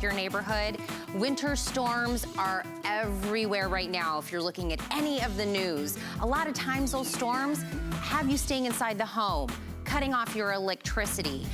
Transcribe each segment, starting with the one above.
your neighborhood. Winter storms are everywhere right now if you're looking at any of the news. A lot of times those storms have you staying inside the home, cutting off your electricity.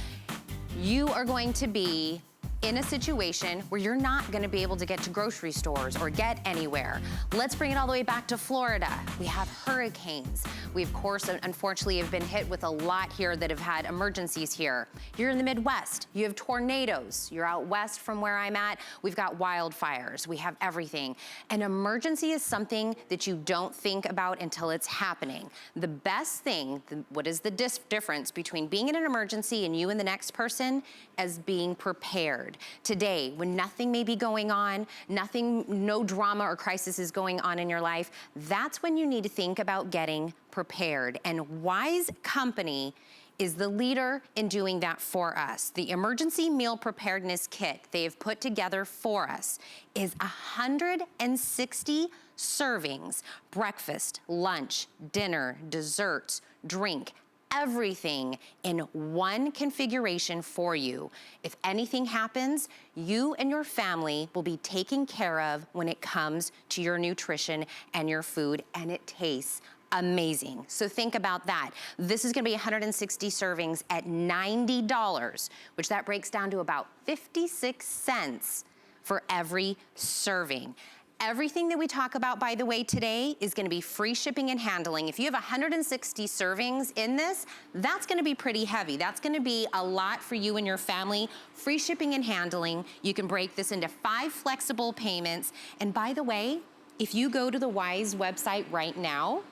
You are going to be in a situation where you're not gonna be able to get to grocery stores or get anywhere. Let's bring it all the way back to Florida. We have hurricanes. We, of course, unfortunately have been hit with a lot here that have had emergencies here. You're in the Midwest, you have tornadoes. You're out west from where I'm at, we've got wildfires, we have everything. An emergency is something that you don't think about until it's happening. The best thing, what is the difference between being in an emergency and you and the next person, as being prepared. Today, when nothing may be going on, no drama or crisis is going on in your life, that's when you need to think about getting prepared. And Wise Company is the leader in doing that for us. The Emergency Meal Preparedness Kit they have put together for us is 160 servings, breakfast, lunch, dinner, desserts, drink, everything in one configuration for you. If anything happens, you and your family will be taken care of when it comes to your nutrition and your food, and it tastes amazing. So think about that. This is gonna be 160 servings at $90, which that breaks down to about 56 cents for every serving. Everything that we talk about, by the way, today is gonna be free shipping and handling. If you have 160 servings in this, that's gonna be pretty heavy. That's gonna be a lot for you and your family. Free shipping and handling. You can break this into 5 flexible payments. And by the way, if you go to the Wise website right now,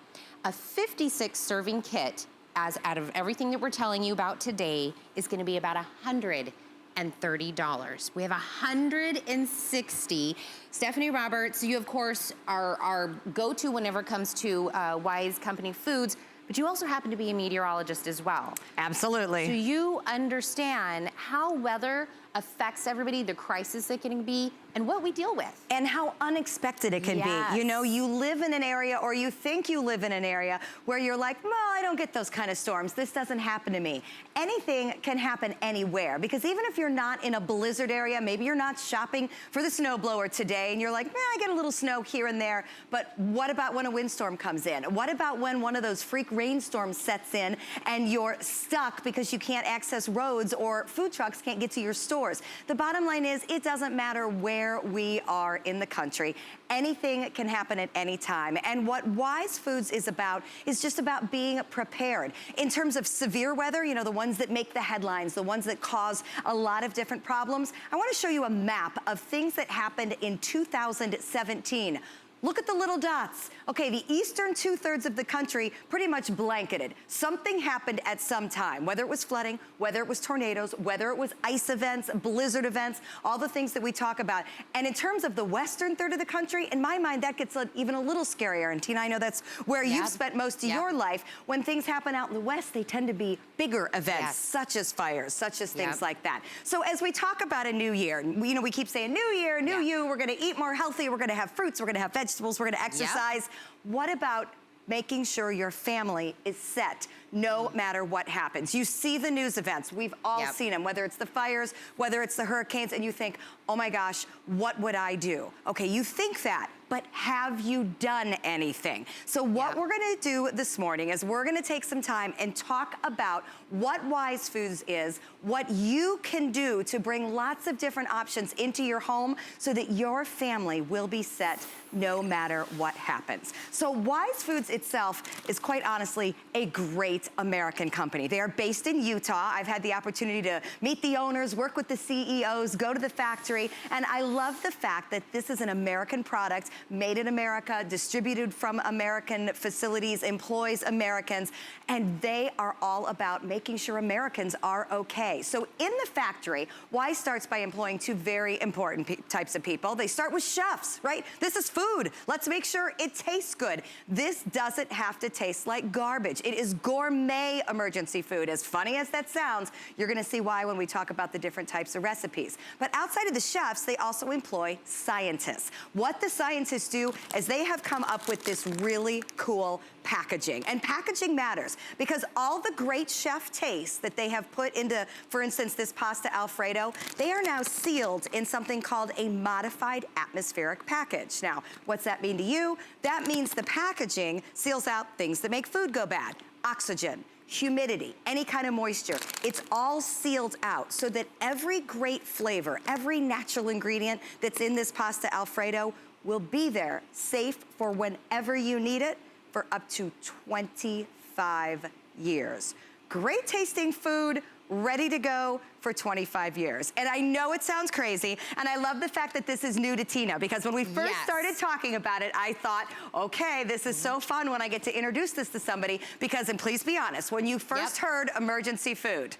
a 56 serving kit, as out of everything that we're telling you about today, is gonna be about $130. We have 160. Stephanie Roberts, you of course are our go-to whenever it comes to Wise Company foods, but you also happen to be a meteorologist as well. Absolutely. Do you understand how weather affects everybody, the crisis it can be, and what we deal with? And how unexpected it can be. You know, you live in an area, or you think you live in an area, where you're like, well, I don't get those kind of storms. This doesn't happen to me. Anything can happen anywhere, because even if you're not in a blizzard area, maybe you're not shopping for the snowblower today, and you're like, I get a little snow here and there, but what about when a windstorm comes in? What about when one of those freak rainstorms sets in and you're stuck because you can't access roads or food trucks can't get to your store? The bottom line is, it doesn't matter where we are in the country. Anything can happen at any time. And what Wise Foods is about is just about being prepared. In terms of severe weather, you know, the ones that make the headlines, the ones that cause a lot of different problems, I want to show you a map of things that happened in 2017. Look at the little dots. Okay, the eastern 2/3 of the country pretty much blanketed. Something happened at some time, whether it was flooding, whether it was tornadoes, whether it was ice events, blizzard events, all the things that we talk about. And in terms of the western third of the country, in my mind, that gets even a little scarier. And Tina, I know that's where you've spent most of your life. When things happen out in the west, they tend to be bigger events, such as fires, such as things like that. So as we talk about a new year, you know, we keep saying, new year, new you, we're gonna eat more healthy, we're gonna have fruits, we're gonna have vegetables, we're gonna exercise. What about making sure your family is set no matter what happens? You see the news events. We've all seen them, whether it's the fires, whether it's the hurricanes, and you think, oh my gosh, what would I do? Okay, you think that, but have you done anything? So what we're gonna do this morning is we're gonna take some time and talk about what Wise Foods is, what you can do to bring lots of different options into your home so that your family will be set no matter what happens. So Wise Foods itself is quite honestly a great American company. They are based in Utah. I've had the opportunity to meet the owners, work with the CEOs, go to the factory, and I love the fact that this is an American product, made in America, distributed from American facilities, employs Americans, and they are all about making sure Americans are okay. So in the factory, Wise starts by employing 2 very important types of people. They start with chefs, right? This is food. Let's make sure it tastes good. This doesn't have to taste like garbage. It is gourmet emergency food. As funny as that sounds, you're gonna see why when we talk about the different types of recipes. But outside of the chefs, they also employ scientists. What the scientists scientists do is they have come up with this really cool packaging. And packaging matters because all the great chef tastes that they have put into, for instance, this pasta Alfredo, they are now sealed in something called a modified atmospheric package. Now, what's that mean to you? That means the packaging seals out things that make food go bad. Oxygen, humidity, any kind of moisture. It's all sealed out so that every great flavor, every natural ingredient that's in this pasta Alfredo will be there, safe for whenever you need it, for up to 25 years. Great tasting food, ready to go for 25 years. And I know it sounds crazy, and I love the fact that this is new to Tina, because when we first started talking about it, I thought, okay, this is so fun when I get to introduce this to somebody, because, and please be honest, when you first heard emergency food,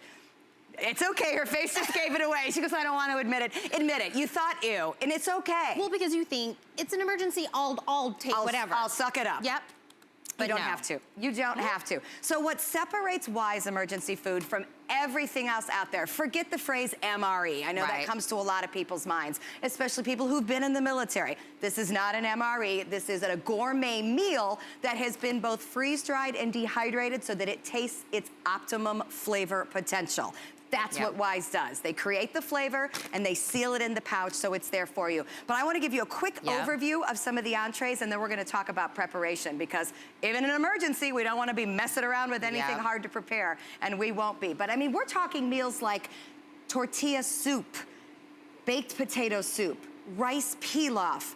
it's okay, her face just gave it away. She goes, I don't want to admit it. Admit it, you thought ew, and it's okay. Well, because you think, it's an emergency, I'll take whatever. I'll suck it up. Yep. You don't have to. You don't have to. So what separates Wise emergency food from everything else out there, forget the phrase MRE. I know that comes to a lot of people's minds, especially people who've been in the military. This is not an MRE. This is a gourmet meal that has been both freeze-dried and dehydrated so that it tastes its optimum flavor potential. That's what Wise does. They create the flavor and they seal it in the pouch so it's there for you. But I want to give you a quick overview of some of the entrees, and then we're going to talk about preparation, because even in an emergency, we don't want to be messing around with anything hard to prepare, and we won't be. But I mean, we're talking meals like tortilla soup, baked potato soup, rice pilaf,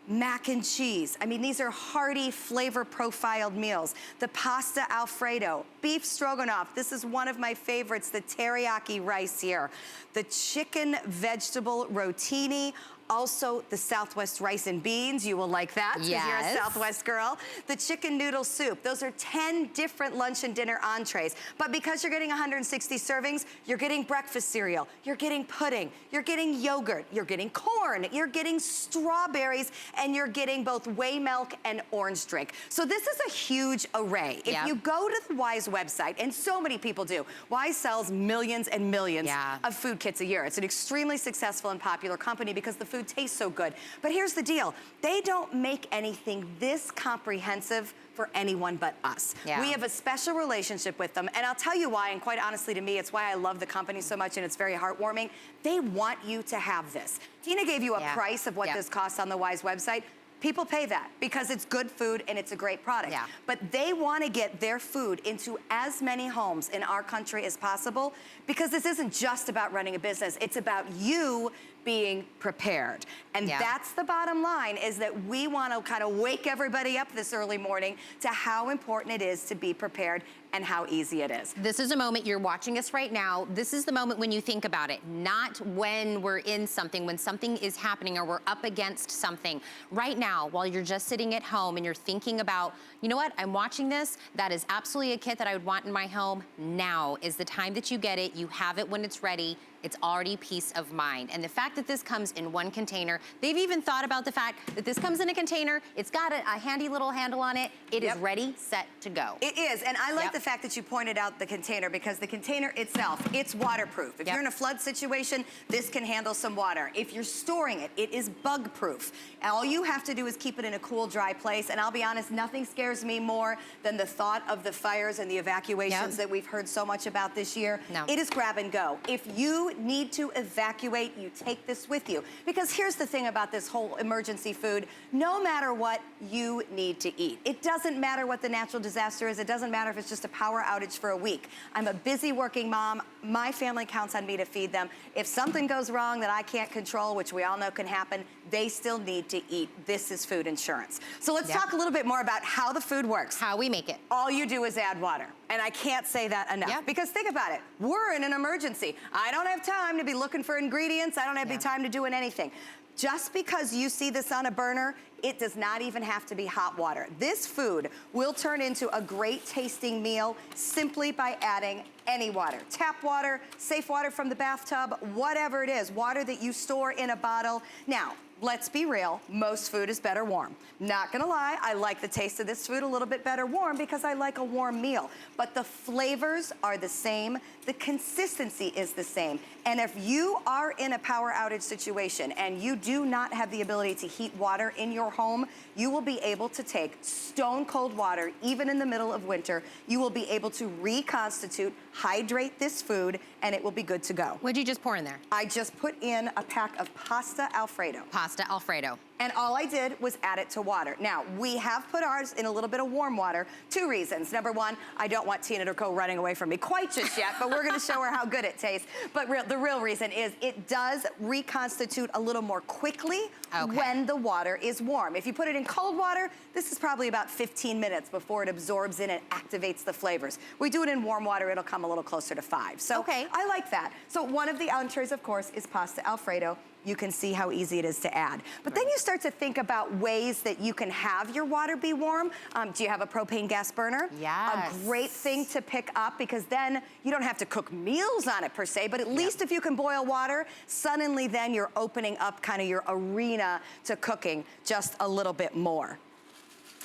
mac and cheese. I mean, these are hearty, flavor-profiled meals. The pasta Alfredo, beef stroganoff. This is one of my favorites, the teriyaki rice here. The chicken vegetable rotini. Also, the Southwest rice and beans. You will like that because you're a Southwest girl. The chicken noodle soup. Those are 10 different lunch and dinner entrees. But because you're getting 160 servings, you're getting breakfast cereal, you're getting pudding, you're getting yogurt, you're getting corn, you're getting strawberries, and you're getting both whey milk and orange drink. So this is a huge array. If you go to the Wise website, and so many people do, Wise sells millions and millions of food kits a year. It's an extremely successful and popular company because the food tastes so good. But here's the deal. They don't make anything this comprehensive for anyone but us. We have a special relationship with them, and I'll tell you why, and quite honestly to me, it's why I love the company so much, and it's very heartwarming. They want you to have this. Tina gave you a price of what this costs on the Wise website. People pay that because it's good food and it's a great product. But they want to get their food into as many homes in our country as possible, because this isn't just about running a business, it's about you being prepared. And that's the bottom line, is that we want to kind of wake everybody up this early morning to how important it is to be prepared and how easy it is. This is a moment, you're watching us right now, this is the moment when you think about it, not when we're in something, when something is happening or we're up against something. Right now, while you're just sitting at home and you're thinking about, you know what, I'm watching this, that is absolutely a kit that I would want in my home. Now is the time that you get it, you have it when it's ready. It's already peace of mind. And the fact that this comes in one container, they've even thought about the fact that this comes in a container, it's got a handy little handle on it, it is ready, set to go. It is, and I like the fact that you pointed out the container, because the container itself, it's waterproof. If you're in a flood situation, this can handle some water. If you're storing it, it is bug proof. All you have to do is keep it in a cool, dry place, and I'll be honest, nothing scares me more than the thought of the fires and the evacuations that we've heard so much about this year. It is grab and go. If you need to evacuate, you take this with you. Because here's the thing about this whole emergency food, no matter what, you need to eat. It doesn't matter what the natural disaster is, it doesn't matter if it's just a power outage for a week. I'm a busy working mom, my family counts on me to feed them. If something goes wrong that I can't control, which we all know can happen, they still need to eat. This is food insurance. So let's talk a little bit more about how the food works. How we make it. All you do is add water. And I can't say that enough. Because think about it, we're in an emergency. I don't have time to be looking for ingredients. I don't have time to do anything. Just because you see this on a burner, it does not even have to be hot water. This food will turn into a great tasting meal simply by adding any water. Tap water, safe water from the bathtub, whatever it is, water that you store in a bottle. Now, let's be real, most food is better warm. Not gonna lie, I like the taste of this food a little bit better warm because I like a warm meal. But the flavors are the same, the consistency is the same. And if you are in a power outage situation and you do not have the ability to heat water in your home, you will be able to take stone cold water, even in the middle of winter. You will be able to reconstitute, hydrate this food, and it will be good to go. What'd you just pour in there? I just put in a pack of pasta Alfredo. Pasta Alfredo. And all I did was add it to water. Now, we have put ours in a little bit of warm water. 2 reasons. Number one, I don't want Tina to go running away from me quite just yet, but we're gonna show her how good it tastes. But the real reason is it does reconstitute a little more quickly when the water is warm. If you put it in cold water, this is probably about 15 minutes before it absorbs in and activates the flavors. We do it in warm water, it'll come a little closer to 5. So I like that. So one of the entrees, of course, is pasta Alfredo. You can see how easy it is to add. But then you start to think about ways that you can have your water be warm. Do you have a propane gas burner? Yes. A great thing to pick up because then you don't have to cook meals on it per se, but at least if you can boil water, suddenly then you're opening up kind of your arena to cooking just a little bit more.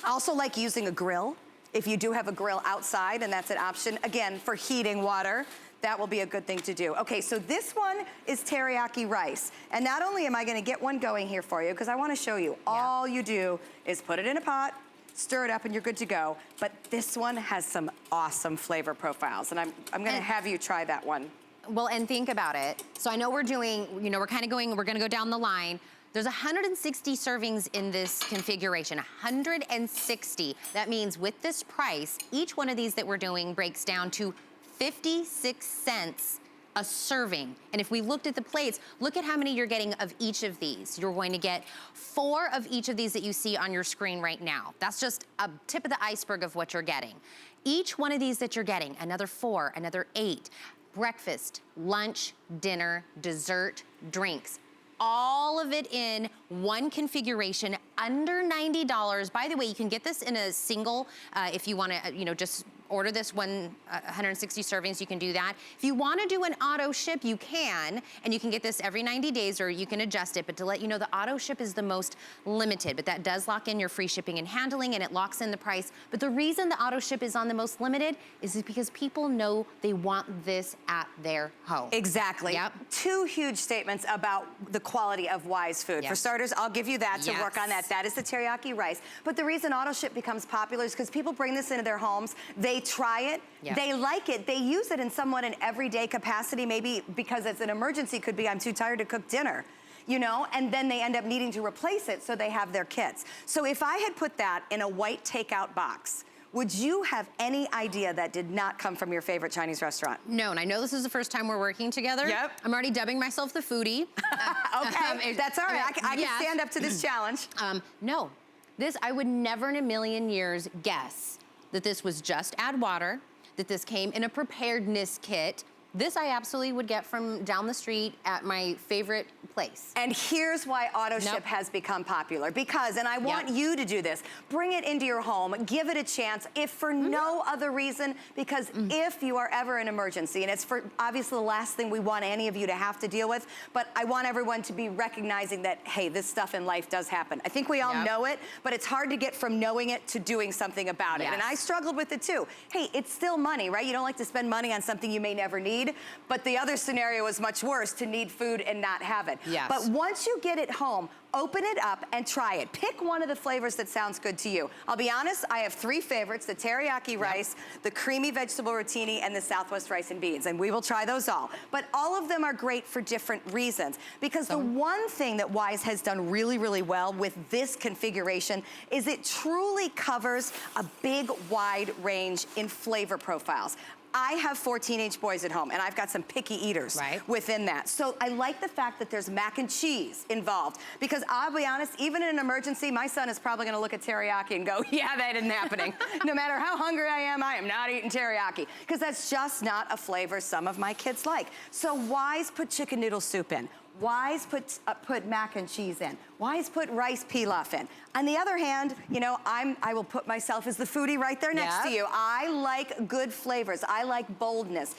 I also like using a grill. If you do have a grill outside, and that's an option, again, for heating water, that will be a good thing to do. Okay, so this one is teriyaki rice. And not only am I gonna get one going here for you, because I wanna show you, all you do is put it in a pot, stir it up, and you're good to go. But this one has some awesome flavor profiles, and I'm gonna have you try that one. Well, and think about it. So I know we're doing, you know, we're gonna go down the line. There's 160 servings in this configuration, 160. That means with this price, each one of these that we're doing breaks down to 56 cents a serving. And if we looked at the plates, look at how many you're getting of each of these. You're going to get 4 of each of these that you see on your screen right now. That's just a tip of the iceberg of what you're getting. Each one of these that you're getting, another 4, another 8, breakfast, lunch, dinner, dessert, drinks. All of it in one configuration, under $90. By the way, you can get this in a single, if you wanna, you know, just order this one, 160 servings, you can do that. If you wanna do an auto ship, you can, and you can get this every 90 days or you can adjust it, but to let you know, the auto ship is the most limited, but that does lock in your free shipping and handling and it locks in the price. But the reason the auto ship is on the most limited is because people know they want this at their home. Exactly. Yep. 2 huge statements about the quality of Wise food. For starters, I'll give you that to work on that. That is the teriyaki rice. But the reason auto ship becomes popular is because people bring this into their homes, they try it, they like it, they use it in somewhat an everyday capacity, maybe because it's an emergency, could be I'm too tired to cook dinner, you know, and then they end up needing to replace it, so they have their kits. So if I had put that in a white takeout box, would you have any idea that did not come from your favorite Chinese restaurant? No, and I know this is the first time we're working together. Yep. I'm already dubbing myself the foodie. Okay, that's all right. I can stand up to this challenge. No, this, I would never in a million years guess that this was just add water, that this came in a preparedness kit. This I absolutely would get from down the street at my favorite place. And here's why auto ship has become popular. Because, and I want you to do this, bring it into your home, give it a chance, if for no other reason, because if you are ever in emergency, and it's for obviously the last thing we want any of you to have to deal with, but I want everyone to be recognizing that, hey, this stuff in life does happen. I think we all know it, but it's hard to get from knowing it to doing something about it. And I struggled with it too. Hey, it's still money, right? You don't like to spend money on something you may never need. But the other scenario is much worse, to need food and not have it. But once you get it home, open it up and try it. Pick one of the flavors that sounds good to you. I'll be honest, I have 3 favorites, the teriyaki rice, the creamy vegetable rotini, and the Southwest rice and beans, and we will try those all. But all of them are great for different reasons, because the one thing that Wise has done really, really well with this configuration is it truly covers a big, wide range in flavor profiles. I have 4 teenage boys at home, and I've got some picky eaters within that. So I like the fact that there's mac and cheese involved, because I'll be honest, even in an emergency, my son is probably gonna look at teriyaki and go, yeah, that isn't happening. No matter how hungry I am not eating teriyaki, because that's just not a flavor some of my kids like. So Wise put chicken noodle soup in. Wise put mac and cheese in. Wise put rice pilaf in. On the other hand, you know, I will put myself as the foodie right there next to you. I like good flavors. I like boldness.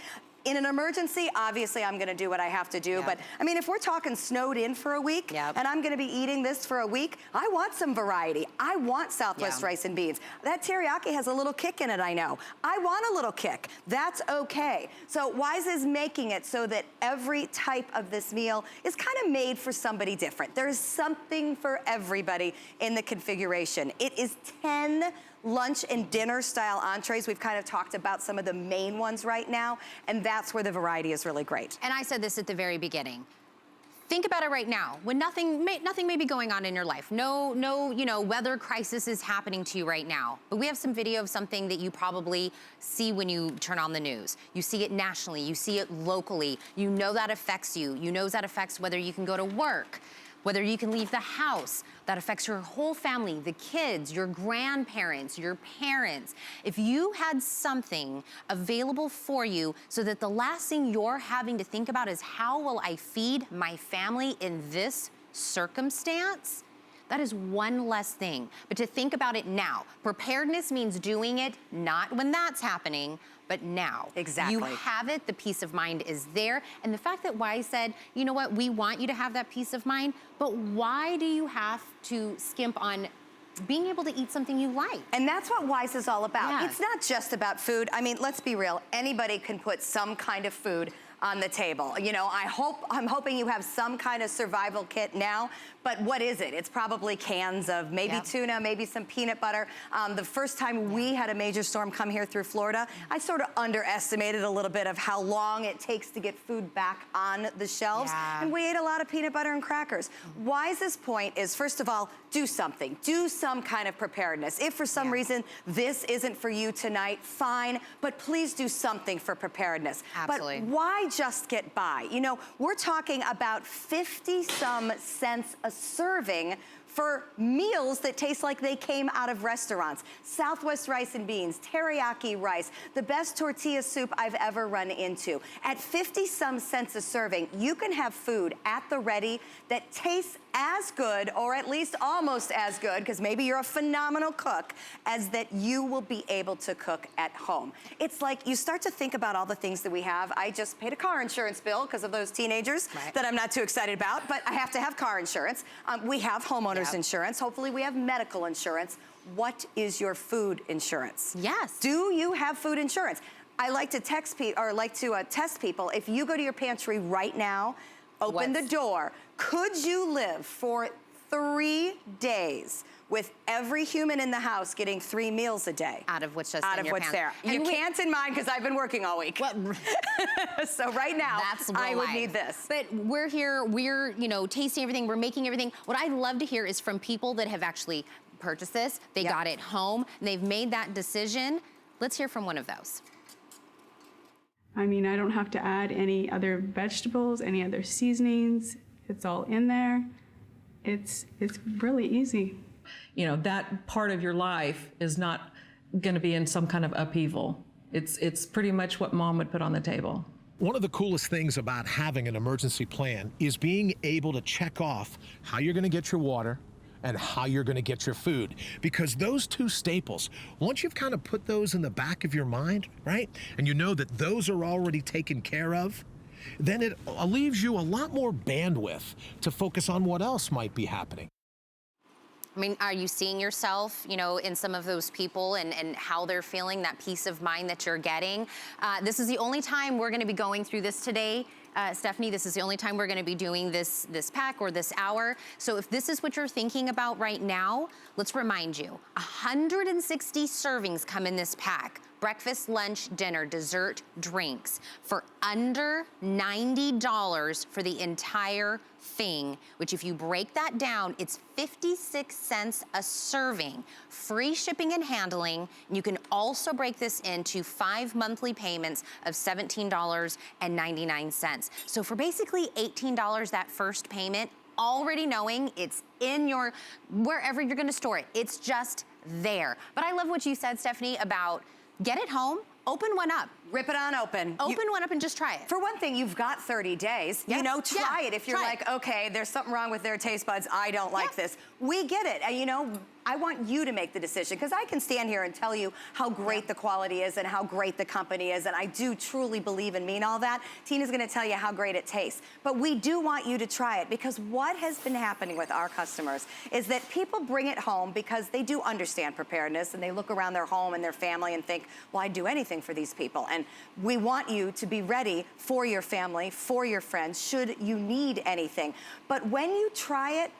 In an emergency, obviously I'm gonna do what I have to do, but I mean, if we're talking snowed in for a week, and I'm gonna be eating this for a week, I want some variety. I want Southwest rice and beans. That teriyaki has a little kick in it, I know. I want a little kick. That's okay. So Wise is making it so that every type of this meal is kind of made for somebody different. There's something for everybody in the configuration. It is 10 lunch and dinner style entrees. We've kind of talked about some of the main ones right now, and that's where the variety is really great. And I said this at the very beginning. Think about it right now, when nothing may be going on in your life. No, you know, weather crisis is happening to you right now. But we have some video of something that you probably see when you turn on the news. You see it nationally, you see it locally. You know that affects you. You know that affects whether you can go to work, whether you can leave the house. That affects your whole family, the kids, your grandparents, your parents. If you had something available for you so that the last thing you're having to think about is how will I feed my family in this circumstance, that is one less thing. But to think about it now. Preparedness means doing it not when that's happening, but now. Exactly. You have it, the peace of mind is there. And the fact that Wise said, you know what, we want you to have that peace of mind, but why do you have to skimp on being able to eat something you like? And that's what Wise is all about. It's not just about food. I mean, let's be real. Anybody can put some kind of food on the table. You know, I'm hoping you have some kind of survival kit now, but what is it? It's probably cans of maybe tuna, maybe some peanut butter. The first time we had a major storm come here through Florida, I sort of underestimated a little bit of how long it takes to get food back on the shelves, and we ate a lot of peanut butter and crackers. Wise's point is, first of all, do something. Do some kind of preparedness. If for some reason this isn't for you tonight, fine, but please do something for preparedness. Absolutely. But why just get by? You know, we're talking about 50-some cents a serving for meals that taste like they came out of restaurants. Southwest rice and beans, teriyaki rice, the best tortilla soup I've ever run into. At 50-some cents a serving, you can have food at the ready that tastes as good, or at least almost as good, because maybe you're a phenomenal cook, as that you will be able to cook at home. It's like you start to think about all the things that we have. I just paid a car insurance bill because of those teenagers that I'm not too excited about, but I have to have car insurance. We have homeowners insurance. Hopefully we have medical insurance. What is your food insurance? Yes. Do you have food insurance? I like to test people. If you go to your pantry right now, open the door. Could you live for 3 days with every human in the house getting 3 meals a day? Out of what's just out in of your what's pantry. there. You can't in mine because I've been working all week. So right now, I would need this. But we're here, we're, you know, tasting everything, we're making everything. What I'd love to hear is from people that have actually purchased this, they got it home, and they've made that decision. Let's hear from one of those. I mean, I don't have to add any other vegetables, any other seasonings. It's all in there. It's really easy. You know, that part of your life is not going to be in some kind of upheaval. It's pretty much what mom would put on the table. One of the coolest things about having an emergency plan is being able to check off how you're going to get your water and how you're going to get your food. Because those two staples, once you've kind of put those in the back of your mind, right, and you know that those are already taken care of, then it leaves you a lot more bandwidth to focus on what else might be happening. I mean, are you seeing yourself, you know, in some of those people and how they're feeling, that peace of mind that you're getting? This is the only time we're going to be going through this today. Stephanie, this is the only time we're going to be doing this pack or this hour. So if this is what you're thinking about right now, let's remind you, 160 servings come in this pack. Breakfast, lunch, dinner, dessert, drinks for under $90 for the entire thing, which if you break that down, it's 56 cents a serving, free shipping and handling. And you can also break this into 5 monthly payments of $17.99. So for basically $18 that first payment, already knowing it's in your, wherever you're gonna store it, it's just there. But I love what you said, Stephanie, about get it home, open one up. Rip it on open. Open one up and just try it. For one thing, you've got 30 days. Yep. You know, try Yeah, it. If you're try like, it. okay, there's something wrong with their taste buds, I don't like this. We get it. And you know, I want you to make the decision, because I can stand here and tell you how great the quality is and how great the company is, and I do truly believe and mean all that. Tina's gonna tell you how great it tastes. But we do want you to try it, because what has been happening with our customers is that people bring it home because they do understand preparedness, and they look around their home and their family and think, well, I'd do anything for these people. And we want you to be ready for your family, for your friends, should you need anything. But when you try it,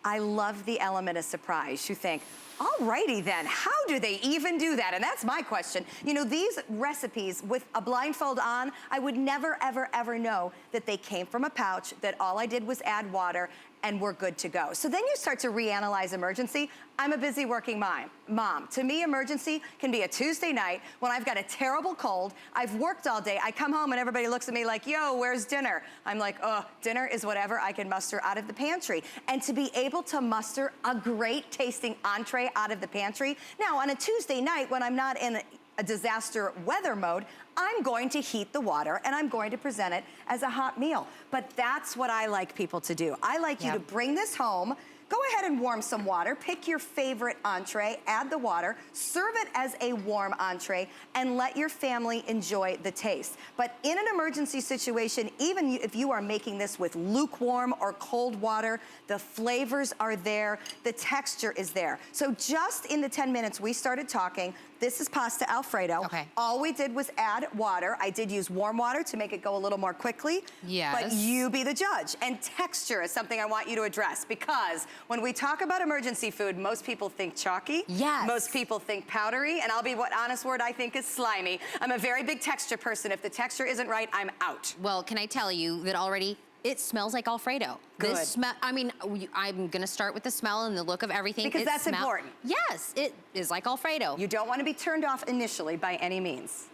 I love the element of surprise. You think, alrighty then, how do they even do that? And that's my question. You know, these recipes with a blindfold on, I would never, ever, ever know that they came from a pouch, that all I did was add water, and we're good to go. So then you start to reanalyze emergency. I'm a busy working mom. To me, emergency can be a Tuesday night when I've got a terrible cold, I've worked all day, I come home and everybody looks at me like, yo, where's dinner? I'm like, oh, dinner is whatever I can muster out of the pantry. And to be able to muster a great tasting entree out of the pantry. Now, on a Tuesday night when I'm not in a disaster weather mode, I'm going to heat the water and I'm going to present it as a hot meal. But that's what I like people to do. I like you to bring this home, go ahead and warm some water, pick your favorite entree, add the water, serve it as a warm entree, and let your family enjoy the taste. But in an emergency situation, even if you are making this with lukewarm or cold water, the flavors are there, the texture is there. So just in the 10 minutes we started talking, this is pasta Alfredo. Okay. All we did was add water. I did use warm water to make it go a little more quickly. Yes. But you be the judge. And texture is something I want you to address, because when we talk about emergency food, most people think chalky. Yes. Most people think powdery. And I'll be what honest word I think is slimy. I'm a very big texture person. If the texture isn't right, I'm out. Well, can I tell you that already it smells like Alfredo. Good. This smell, I mean, I'm gonna start with the smell and the look of everything. Because that's important. Yes, it is like Alfredo. You don't want to be turned off initially by any means.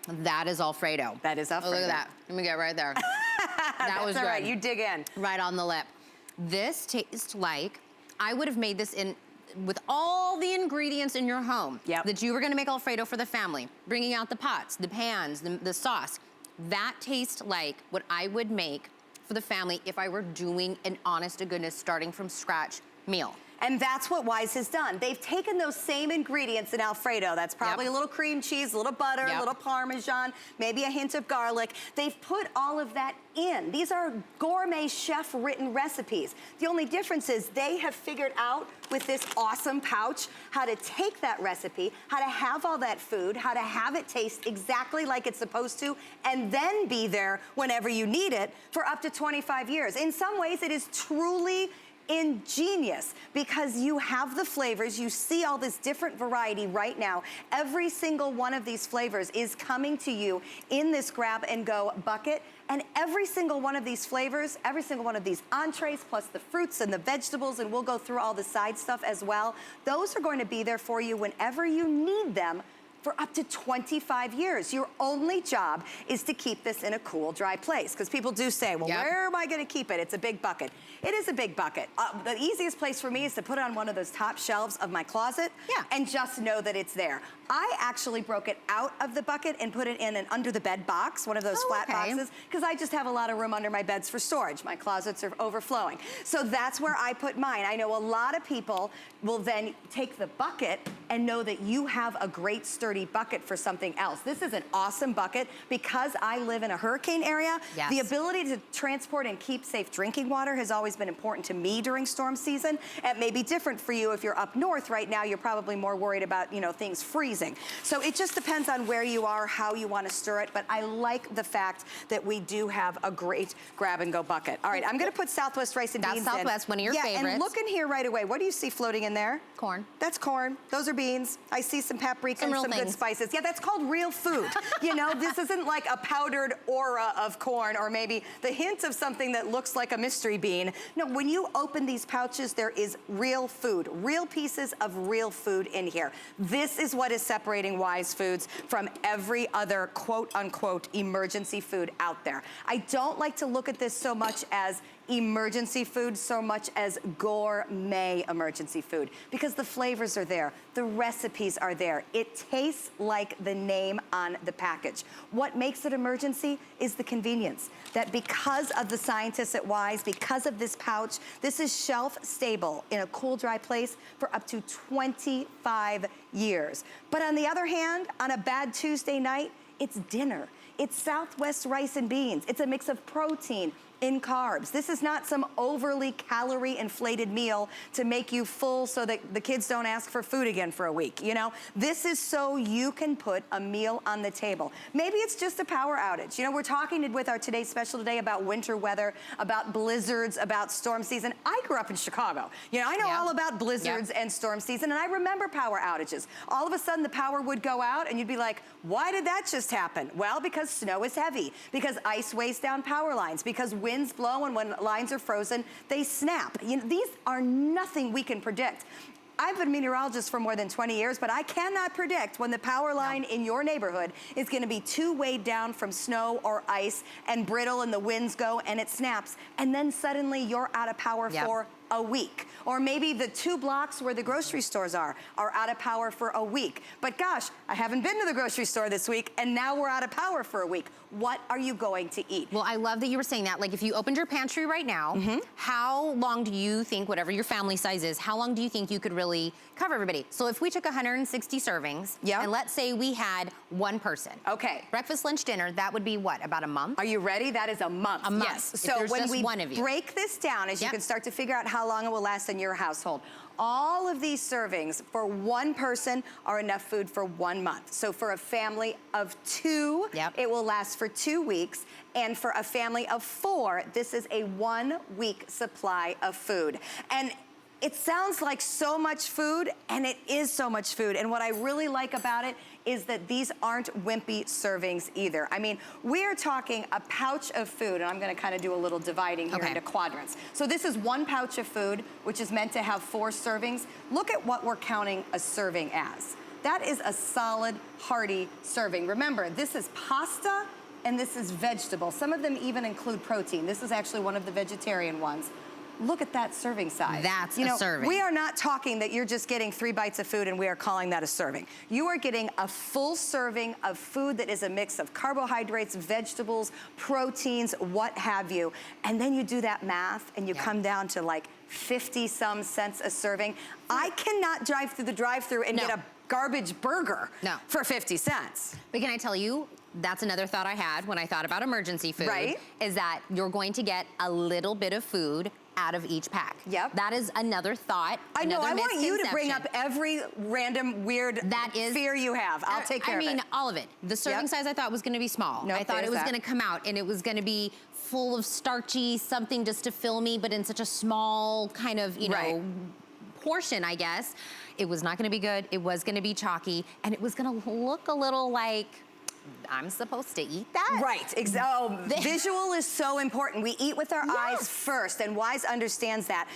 That is Alfredo. That is Alfredo. Oh, look at that. Let me get right there. That was all good. right. You dig in. Right on the lip. This tastes like, I would have made this in with all the ingredients in your home that you were gonna make Alfredo for the family, bringing out the pots, the pans, the sauce. That tastes like what I would make for the family if I were doing an honest to goodness, starting from scratch meal. And that's what Wise has done. They've taken those same ingredients in Alfredo. That's probably a little cream cheese, a little butter, a little Parmesan, maybe a hint of garlic. They've put all of that in. These are gourmet chef-written recipes. The only difference is they have figured out with this awesome pouch how to take that recipe, how to have all that food, how to have it taste exactly like it's supposed to, and then be there whenever you need it for up to 25 years. In some ways, it is truly ingenious, because you have the flavors, you see all this different variety right now. Every single one of these flavors is coming to you in this grab and go bucket. And every single one of these flavors, every single one of these entrees, plus the fruits and the vegetables, and we'll go through all the side stuff as well, those are going to be there for you whenever you need them for up to 25 years. Your only job is to keep this in a cool, dry place. Because people do say, well, where am I gonna keep it? It's a big bucket. It is a big bucket. The easiest place for me is to put it on one of those top shelves of my closet and just know that it's there. I actually broke it out of the bucket and put it in an under the bed box, one of those flat boxes, because I just have a lot of room under my beds for storage. My closets are overflowing. So that's where I put mine. I know a lot of people will then take the bucket and know that you have a great sturdy bucket for something else. This is an awesome bucket because I live in a hurricane area. The ability to transport and keep safe drinking water has always been important to me during storm season. It may be different for you if you're up north right now. You're probably more worried about, you know, things freezing. So it just depends on where you are, how you want to stir it. But I like the fact that we do have a great grab and go bucket. All right, I'm going to put Southwest rice and beans in. That's Southwest, one of your favorites. And look in here right away. What do you see floating in there? Corn. That's corn. Those are beans. I see some paprika and some good spices. Yeah, that's called real food. You know, this isn't like a powdered aura of corn or maybe the hint of something that looks like a mystery bean. No, when you open these pouches, there is real food, real pieces of real food in here. This is what is separating Wise Foods from every other quote unquote emergency food out there. I don't like to look at this so much as emergency food so much as gourmet emergency food because the flavors are there, the recipes are there. It tastes like the name on the package. What makes it emergency is the convenience. That because of the scientists at Wise, because of this pouch, this is shelf stable in a cool, dry place for up to 25 years. But on the other hand, on a bad Tuesday night, it's dinner. It's Southwest rice and beans. It's a mix of protein in carbs. This is not some overly calorie inflated meal to make you full so that the kids don't ask for food again for a week, you know? This is so you can put a meal on the table. Maybe it's just a power outage. You know, we're talking with our Today's Special today about winter weather, about blizzards, about storm season. I grew up in Chicago. You know, I know all about blizzards and storm season, and I remember power outages. All of a sudden the power would go out and you'd be like, why did that just happen? Well, because snow is heavy, because ice weighs down power lines, because winds blow, and when lines are frozen, they snap. You know, these are nothing we can predict. I've been a meteorologist for more than 20 years, but I cannot predict when the power line in your neighborhood is gonna be too weighed down from snow or ice and brittle and the winds go and it snaps, and then suddenly you're out of power for a week. Or maybe the 2 blocks where the grocery stores are out of power for a week. But gosh, I haven't been to the grocery store this week and now we're out of power for a week. What are you going to eat? Well, I love that you were saying that. Like if you opened your pantry right now, how long do you think, whatever your family size is, how long do you think you could really cover everybody? So if we took 160 servings, and let's say we had 1 person. Okay. Breakfast, lunch, dinner, that would be what, about a month? Are you ready? That is a month. A month. Yes. If So there's when just we one of you. break this down, as you can start to figure out how long it will last in your household, all of these servings for 1 person are enough food for 1 month. So for a family of 2, it will last for 2 weeks. And for a family of 4, this is a 1-week supply of food. And it sounds like so much food, and it is so much food. And what I really like about it is that these aren't wimpy servings either. I mean, we are talking a pouch of food, and I'm gonna kind of do a little dividing here into quadrants. So this is 1 pouch of food, which is meant to have 4 servings. Look at what we're counting a serving as. That is a solid, hearty serving. Remember, this is pasta and this is vegetable. Some of them even include protein. This is actually one of the vegetarian ones. Look at that serving size. That's a serving. We are not talking that you're just getting 3 bites of food and we are calling that a serving. You are getting a full serving of food that is a mix of carbohydrates, vegetables, proteins, what have you. And then you do that math and you come down to like 50-some cents a serving. I cannot drive through the drive-thru and get a garbage burger for 50 cents. But can I tell you, that's another thought I had when I thought about emergency food, is that you're going to get a little bit of food out of each pack. That is another thought. I know, I want you to bring up every random weird fear you have. I'll take care of it. I mean, all of it. The serving size I thought was gonna be small. I thought it was gonna come out and it was gonna be full of starchy something just to fill me, but in such a small kind of, you know, portion, I guess. It was not gonna be good. It was gonna be chalky, and it was gonna look a little like, I'm supposed to eat that? Right, visual is so important. We eat with our eyes first, and Wise understands that.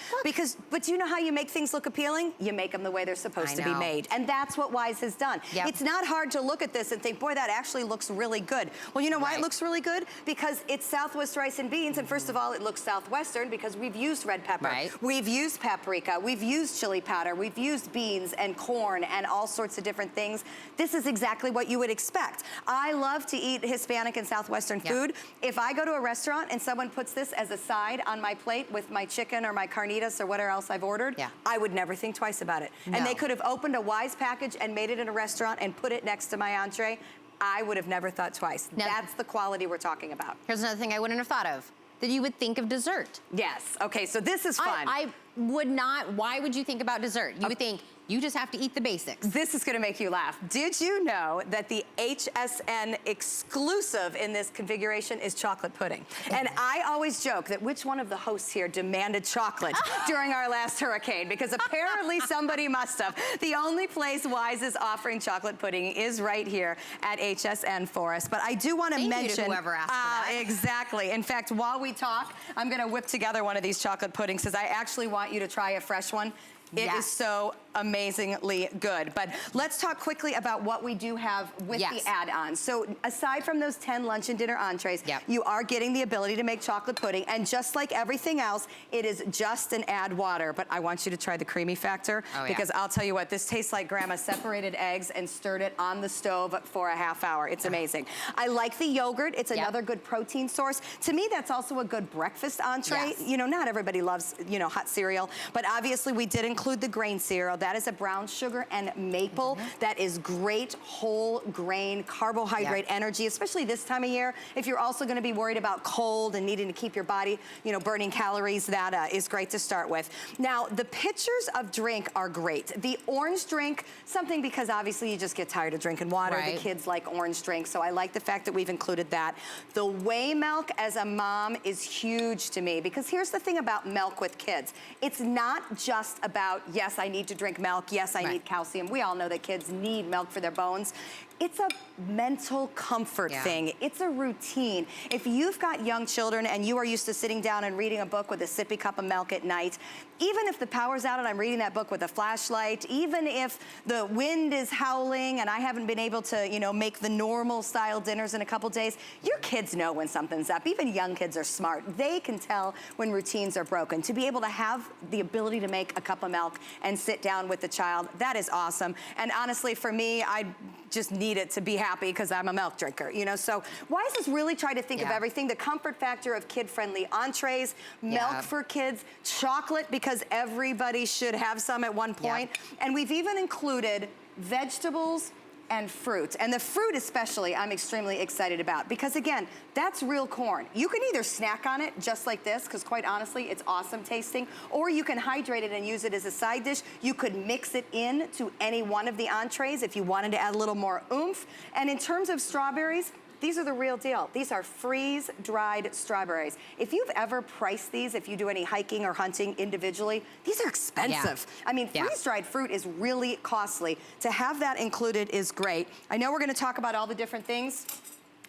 But do you know how you make things look appealing? You make them the way they're supposed to be made. And that's what Wise has done. It's not hard to look at this and think, boy, that actually looks really good. Well, you know why it looks really good? Because it's Southwest rice and beans, and first of all, it looks Southwestern because we've used red pepper. We've used paprika, we've used chili powder, we've used beans and corn and all sorts of different things. This is exactly what you would expect. I love to eat Hispanic and Southwestern food. If I go to a restaurant and someone puts this as a side on my plate with my chicken or my carnitas or whatever else I've ordered, I would never think twice about it. And they could have opened a Wise package and made it in a restaurant and put it next to my entree. I would have never thought twice. That's the quality we're talking about. Here's another thing I wouldn't have thought of. That you would think of dessert. Yes, okay, so this is fun. I would not, why would you think about dessert? You would think, you just have to eat the basics. This is gonna make you laugh. Did you know that the HSN exclusive in this configuration is chocolate pudding? And I always joke that which one of the hosts here demanded chocolate during our last hurricane, because apparently somebody must have. The only place Wise is offering chocolate pudding is right here at HSN for us. But I do wanna mention- Thank you to whoever asked for that. Exactly. In fact, while we talk, I'm gonna whip together one of these chocolate puddings because I actually want you to try a fresh one. It is so amazingly good. But let's talk quickly about what we do have with the add-ons. So aside from those 10 lunch and dinner entrees, you are getting the ability to make chocolate pudding. And just like everything else, it is just an add water. But I want you to try the creamy factor because I'll tell you what, this tastes like Grandma separated eggs and stirred it on the stove for a half hour. It's amazing. I like the yogurt. It's another good protein source. To me, that's also a good breakfast entree. You know, not everybody loves, you know, hot cereal, but obviously we did include the grain cereal. That is a brown sugar and maple. That is great whole grain carbohydrate energy, especially this time of year. If you're also going to be worried about cold and needing to keep your body, you know, burning calories, that is great to start with. Now, the pitchers of drink are great. The orange drink, something because obviously you just get tired of drinking water. The kids like orange drink, so I like the fact that we've included that. The whey milk as a mom is huge to me because here's the thing about milk with kids. It's not just about, yes, I need to drink milk, yes, I need calcium. We all know that kids need milk for their bones. It's a mental comfort thing. It's a routine. If you've got young children and you are used to sitting down and reading a book with a sippy cup of milk at night, even if the power's out and I'm reading that book with a flashlight, even if the wind is howling and I haven't been able to, you know, make the normal style dinners in a couple days, your kids know when something's up. Even young kids are smart. They can tell when routines are broken. To be able to have the ability to make a cup of milk and sit down with the child, that is awesome. And honestly, for me, I just need it to be happy because I'm a milk drinker, you know? So why is this really try to think of everything? The comfort factor of kid-friendly entrees, milk for kids, chocolate because everybody should have some at one point. And we've even included vegetables and fruit. And the fruit especially, I'm extremely excited about because again, that's real corn. You can either snack on it just like this, because quite honestly, it's awesome tasting, or you can hydrate it and use it as a side dish. You could mix it in to any one of the entrees if you wanted to add a little more oomph. And in terms of strawberries, these are the real deal. These are freeze-dried strawberries. If you've ever priced these, if you do any hiking or hunting individually, these are expensive. I mean, freeze-dried fruit is really costly. To have that included is great. I know we're gonna talk about all the different things.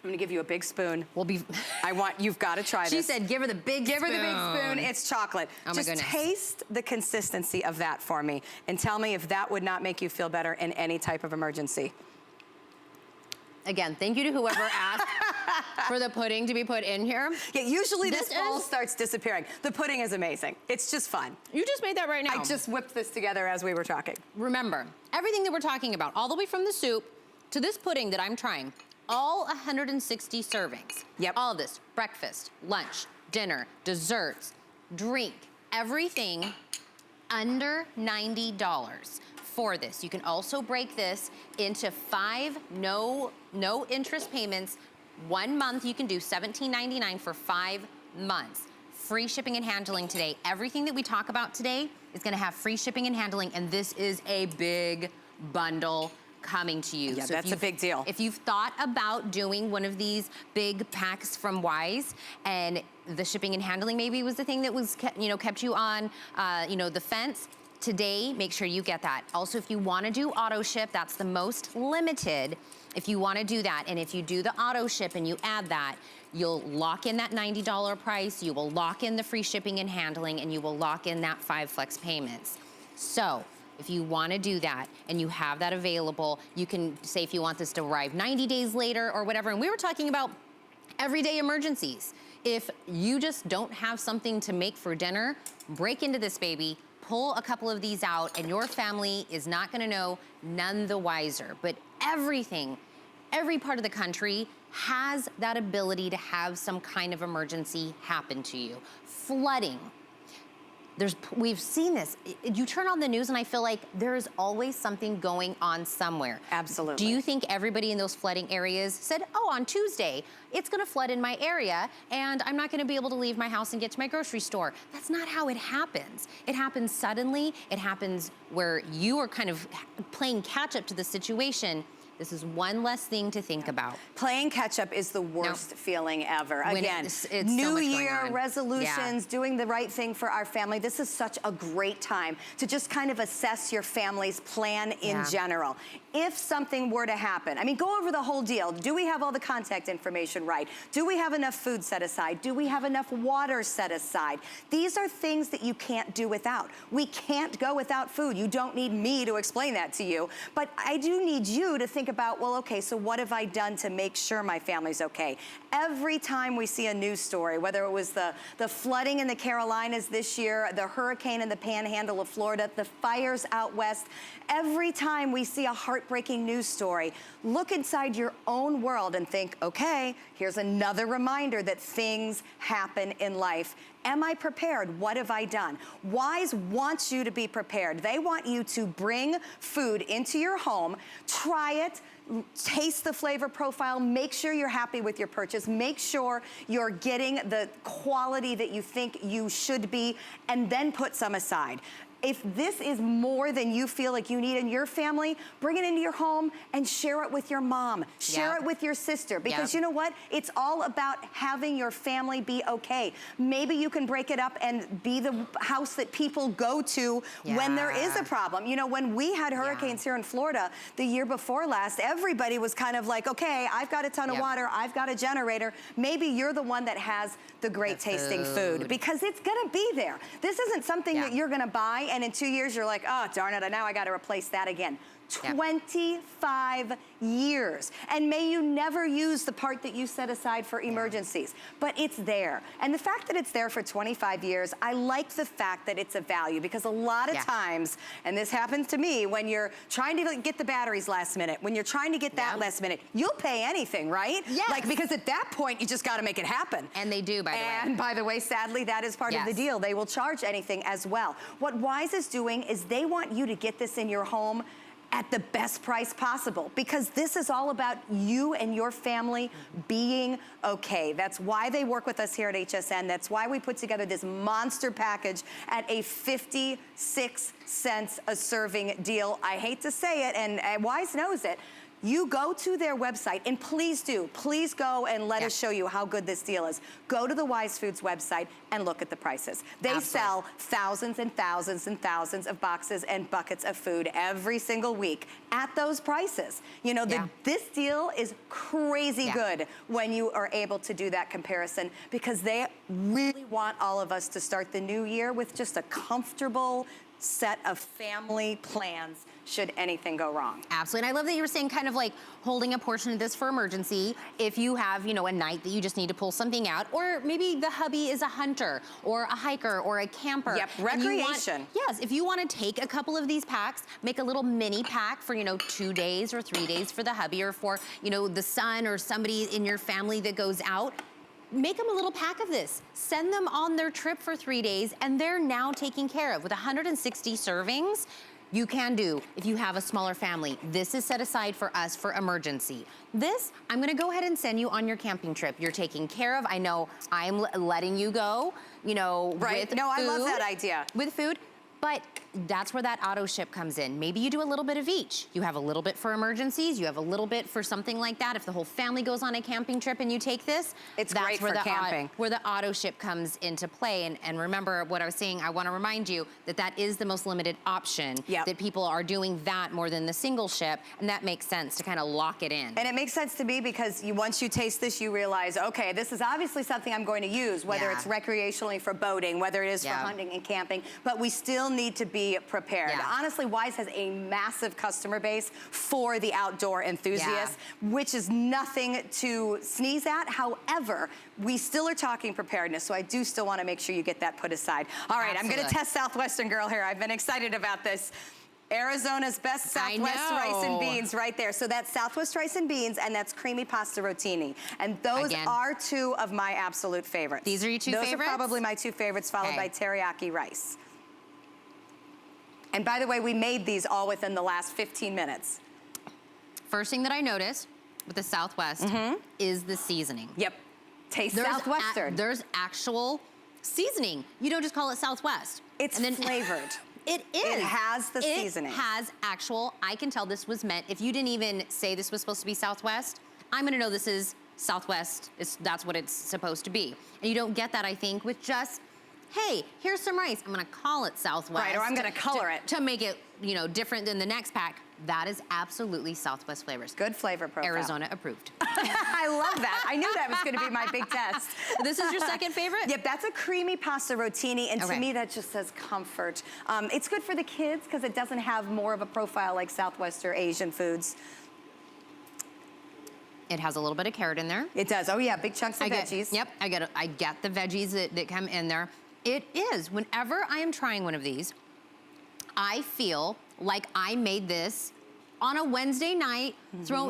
I'm gonna give you a big spoon. You've gotta try this. She said, give her the big spoon. Give her the big spoon, it's chocolate. Oh my goodness. Just taste the consistency of that for me and tell me if that would not make you feel better in any type of emergency. Again, thank you to whoever asked for the pudding to be put in here. Yeah, usually this bowl starts disappearing. The pudding is amazing. It's just fun. You just made that right now. I just whipped this together as we were talking. Remember, everything that we're talking about, all the way from the soup to this pudding that I'm trying, all 160 servings. All of this, breakfast, lunch, dinner, desserts, drink, everything under $90. For this. You can also break this into 5 no interest payments. 1 month you can do $17.99 for 5 months. Free shipping and handling today. Everything that we talk about today is gonna have free shipping and handling, and this is a big bundle coming to you. Yeah, so that's a big deal. If you've thought about doing one of these big packs from Wise, and the shipping and handling maybe was the thing that was kept you on the fence, today, make sure you get that. Also, if you wanna do auto ship, that's the most limited. If you wanna do that, and if you do the auto ship and you add that, you'll lock in that $90 price, you will lock in the free shipping and handling, and you will lock in that 5 flex payments. So, if you wanna do that and you have that available, you can say if you want this to arrive 90 days later or whatever, and we were talking about everyday emergencies. If you just don't have something to make for dinner, break into this baby, pull a couple of these out, and your family is not gonna know, none the wiser. But every part of the country has that ability to have some kind of emergency happen to you. Flooding. We've seen this. You turn on the news and I feel like there is always something going on somewhere. Absolutely. Do you think everybody in those flooding areas said, oh, on Tuesday, it's gonna flood in my area and I'm not gonna be able to leave my house and get to my grocery store? That's not how it happens. It happens suddenly. It happens where you are kind of playing catch up to the situation. This is one less thing to think about. Playing catch up is the worst feeling ever. Again, it's New Year resolutions, doing the right thing for our family. This is such a great time to just kind of assess your family's plan in general. if something were to happen. I mean, go over the whole deal. Do we have all the contact information right? Do we have enough food set aside? Do we have enough water set aside? These are things that you can't do without. We can't go without food. You don't need me to explain that to you, but I do need you to think about, well, okay, so what have I done to make sure my family's okay? Every time we see a news story, whether it was the flooding in the Carolinas this year, the hurricane in the panhandle of Florida, the fires out west, every time we see a heartbreaking news story, look inside your own world and think, okay, here's another reminder that things happen in life. Am I prepared? What have I done? Wise wants you to be prepared. They want you to bring food into your home, try it, taste the flavor profile, make sure you're happy with your purchase, make sure you're getting the quality that you think you should be, and then put some aside. If this is more than you feel like you need in your family, bring it into your home and share it with your mom. Share it with your sister, because you know what? It's all about having your family be okay. Maybe you can break it up and be the house that people go to when there is a problem. You know, when we had hurricanes here in Florida the year before last, everybody was kind of like, okay, I've got a ton of water, I've got a generator. Maybe you're the one that has the great tasting food, because it's gonna be there. This isn't something that you're gonna buy and in 2 years you're like, oh, darn it, now I gotta replace that again. 25 years. And may you never use the part that you set aside for emergencies, but it's there. And the fact that it's there for 25 years, I like the fact that it's a value, because a lot of times, and this happens to me, when you're trying to get the batteries last minute, when you're trying to get that last minute, you'll pay anything, right? Yes. Like, because at that point, you just gotta make it happen. And they do, by the way. And by the way, sadly, that is part of the deal. They will charge anything as well. What Wise is doing is they want you to get this in your home at the best price possible, because this is all about you and your family being okay. That's why they work with us here at HSN. That's why we put together this monster package at a 56 cents a serving deal. I hate to say it, and Wise knows it. You go to their website, and please go and let us show you how good this deal is. Go to the Wise Foods website and look at the prices. They sell thousands and thousands and thousands of boxes and buckets of food every single week at those prices. You know, this deal is crazy good when you are able to do that comparison, because they really want all of us to start the new year with just a comfortable set of family plans should anything go wrong. Absolutely, and I love that you were saying kind of like holding a portion of this for emergency. If you have, you know, a night that you just need to pull something out, or maybe the hubby is a hunter or a hiker or a camper. Yep, recreation. Yes, if you want to take a couple of these packs, make a little mini pack for, you know, 2 days or 3 days for the hubby, or for, you know, the son or somebody in your family that goes out. Make them a little pack of this. Send them on their trip for 3 days, and they're now taken care of. With 160 servings, you can do, if you have a smaller family, this is set aside for us for emergency. This, I'm gonna go ahead and send you on your camping trip. You're taken care of. I know I'm letting you go, you know, with food. I love that idea. With food, but that's where that auto ship comes in. Maybe you do a little bit of each. You have a little bit for emergencies, you have a little bit for something like that. If the whole family goes on a camping trip and you take this, it's that's great where for camping. Where the auto ship comes into play. And remember what I was saying, I wanna remind you that that is the most limited option, that people are doing that more than the single ship, and that makes sense to kind of lock it in. And it makes sense to me, because once you taste this, you realize, okay, this is obviously something I'm going to use, whether it's recreationally for boating, whether it is for hunting and camping, but we still need to be prepared. Honestly, Wise has a massive customer base for the outdoor enthusiasts, which is nothing to sneeze at. However, we still are talking preparedness, so I do still want to make sure you get that put aside. All right, I'm going to test Southwestern Girl here. I've been excited about this. Arizona's best Southwest rice and beans right there. So that's Southwest rice and beans, and that's creamy pasta rotini. And those are two of my absolute favorites. These are your two favorites? Those are probably my two favorites, followed by teriyaki rice. And by the way, we made these all within the last 15 minutes. First thing that I noticed with the Southwest is the seasoning. Yep, taste Southwestern. There's actual seasoning. You don't just call it Southwest. It's flavored. It is. It has the seasoning. It has actual, I can tell this was meant, if you didn't even say this was supposed to be Southwest, I'm gonna know this is Southwest, that's what it's supposed to be. And you don't get that, I think, with just hey, here's some rice. I'm gonna call it Southwest. Right, or I'm gonna color it. To make it, you know, different than the next pack. That is absolutely Southwest flavors. Good flavor profile. Arizona approved. I love that. I knew that was gonna be my big test. This is your second favorite? Yep, that's a creamy pasta rotini, and to me that just says comfort. It's good for the kids because it doesn't have more of a profile like Southwest or Asian foods. It has a little bit of carrot in there. It does. Oh yeah, big chunks of veggies. Yep, I get the veggies that come in there. It is, whenever I am trying one of these, I feel like I made this on a Wednesday night,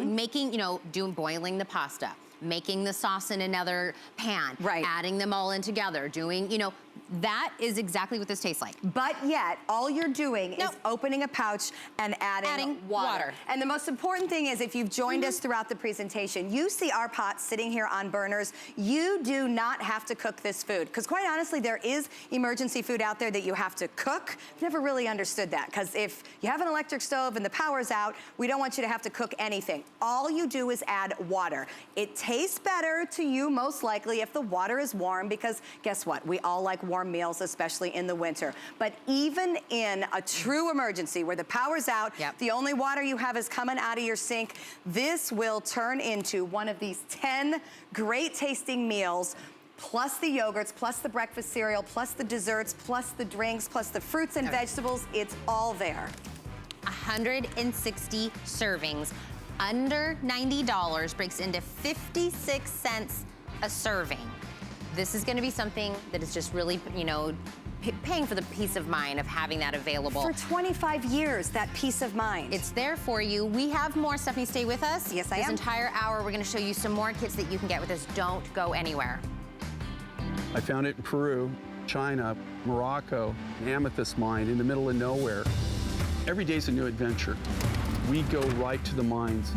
making, you know, boiling the pasta, making the sauce in another pan, adding them all in together, doing, you know, that is exactly what this tastes like. But yet, all you're doing is opening a pouch and adding water. And the most important thing is, if you've joined us throughout the presentation, you see our pots sitting here on burners. You do not have to cook this food. Because quite honestly, there is emergency food out there that you have to cook. I've never really understood that. Because if you have an electric stove and the power's out, we don't want you to have to cook anything. All you do is add water. It tastes better to you, most likely, if the water is warm, because guess what? We all like warm meals, especially in the winter. But even in a true emergency where the power's out, the only water you have is coming out of your sink, this will turn into one of these 10 great tasting meals, plus the yogurts, plus the breakfast cereal, plus the desserts, plus the drinks, plus the fruits and vegetables. It's all there. 160 servings, under $90, breaks into 56 cents a serving. This is gonna be something that is just really, you know, paying for the peace of mind of having that available. For 25 years, that peace of mind. It's there for you. We have more. Stephanie, stay with us. Yes, I am. This entire hour, we're gonna show you some more kits that you can get with this. Don't go anywhere. I found it in Peru, China, Morocco, an amethyst mine in the middle of nowhere. Every day's a new adventure. We go right to the mines.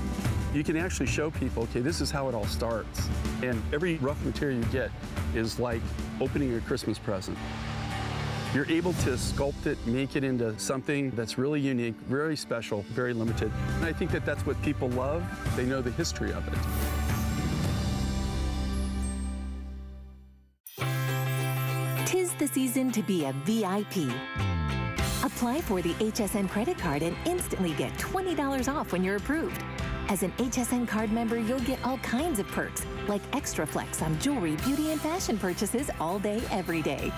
You can actually show people, okay, this is how it all starts. And every rough material you get is like opening a Christmas present. You're able to sculpt it, make it into something that's really unique, very special, very limited. And I think that that's what people love. They know the history of it. 'Tis the season to be a VIP. Apply for the HSN credit card and instantly get $20 off when you're approved. As an HSN card member, you'll get all kinds of perks, like extra flex on jewelry, beauty, and fashion purchases all day, every day.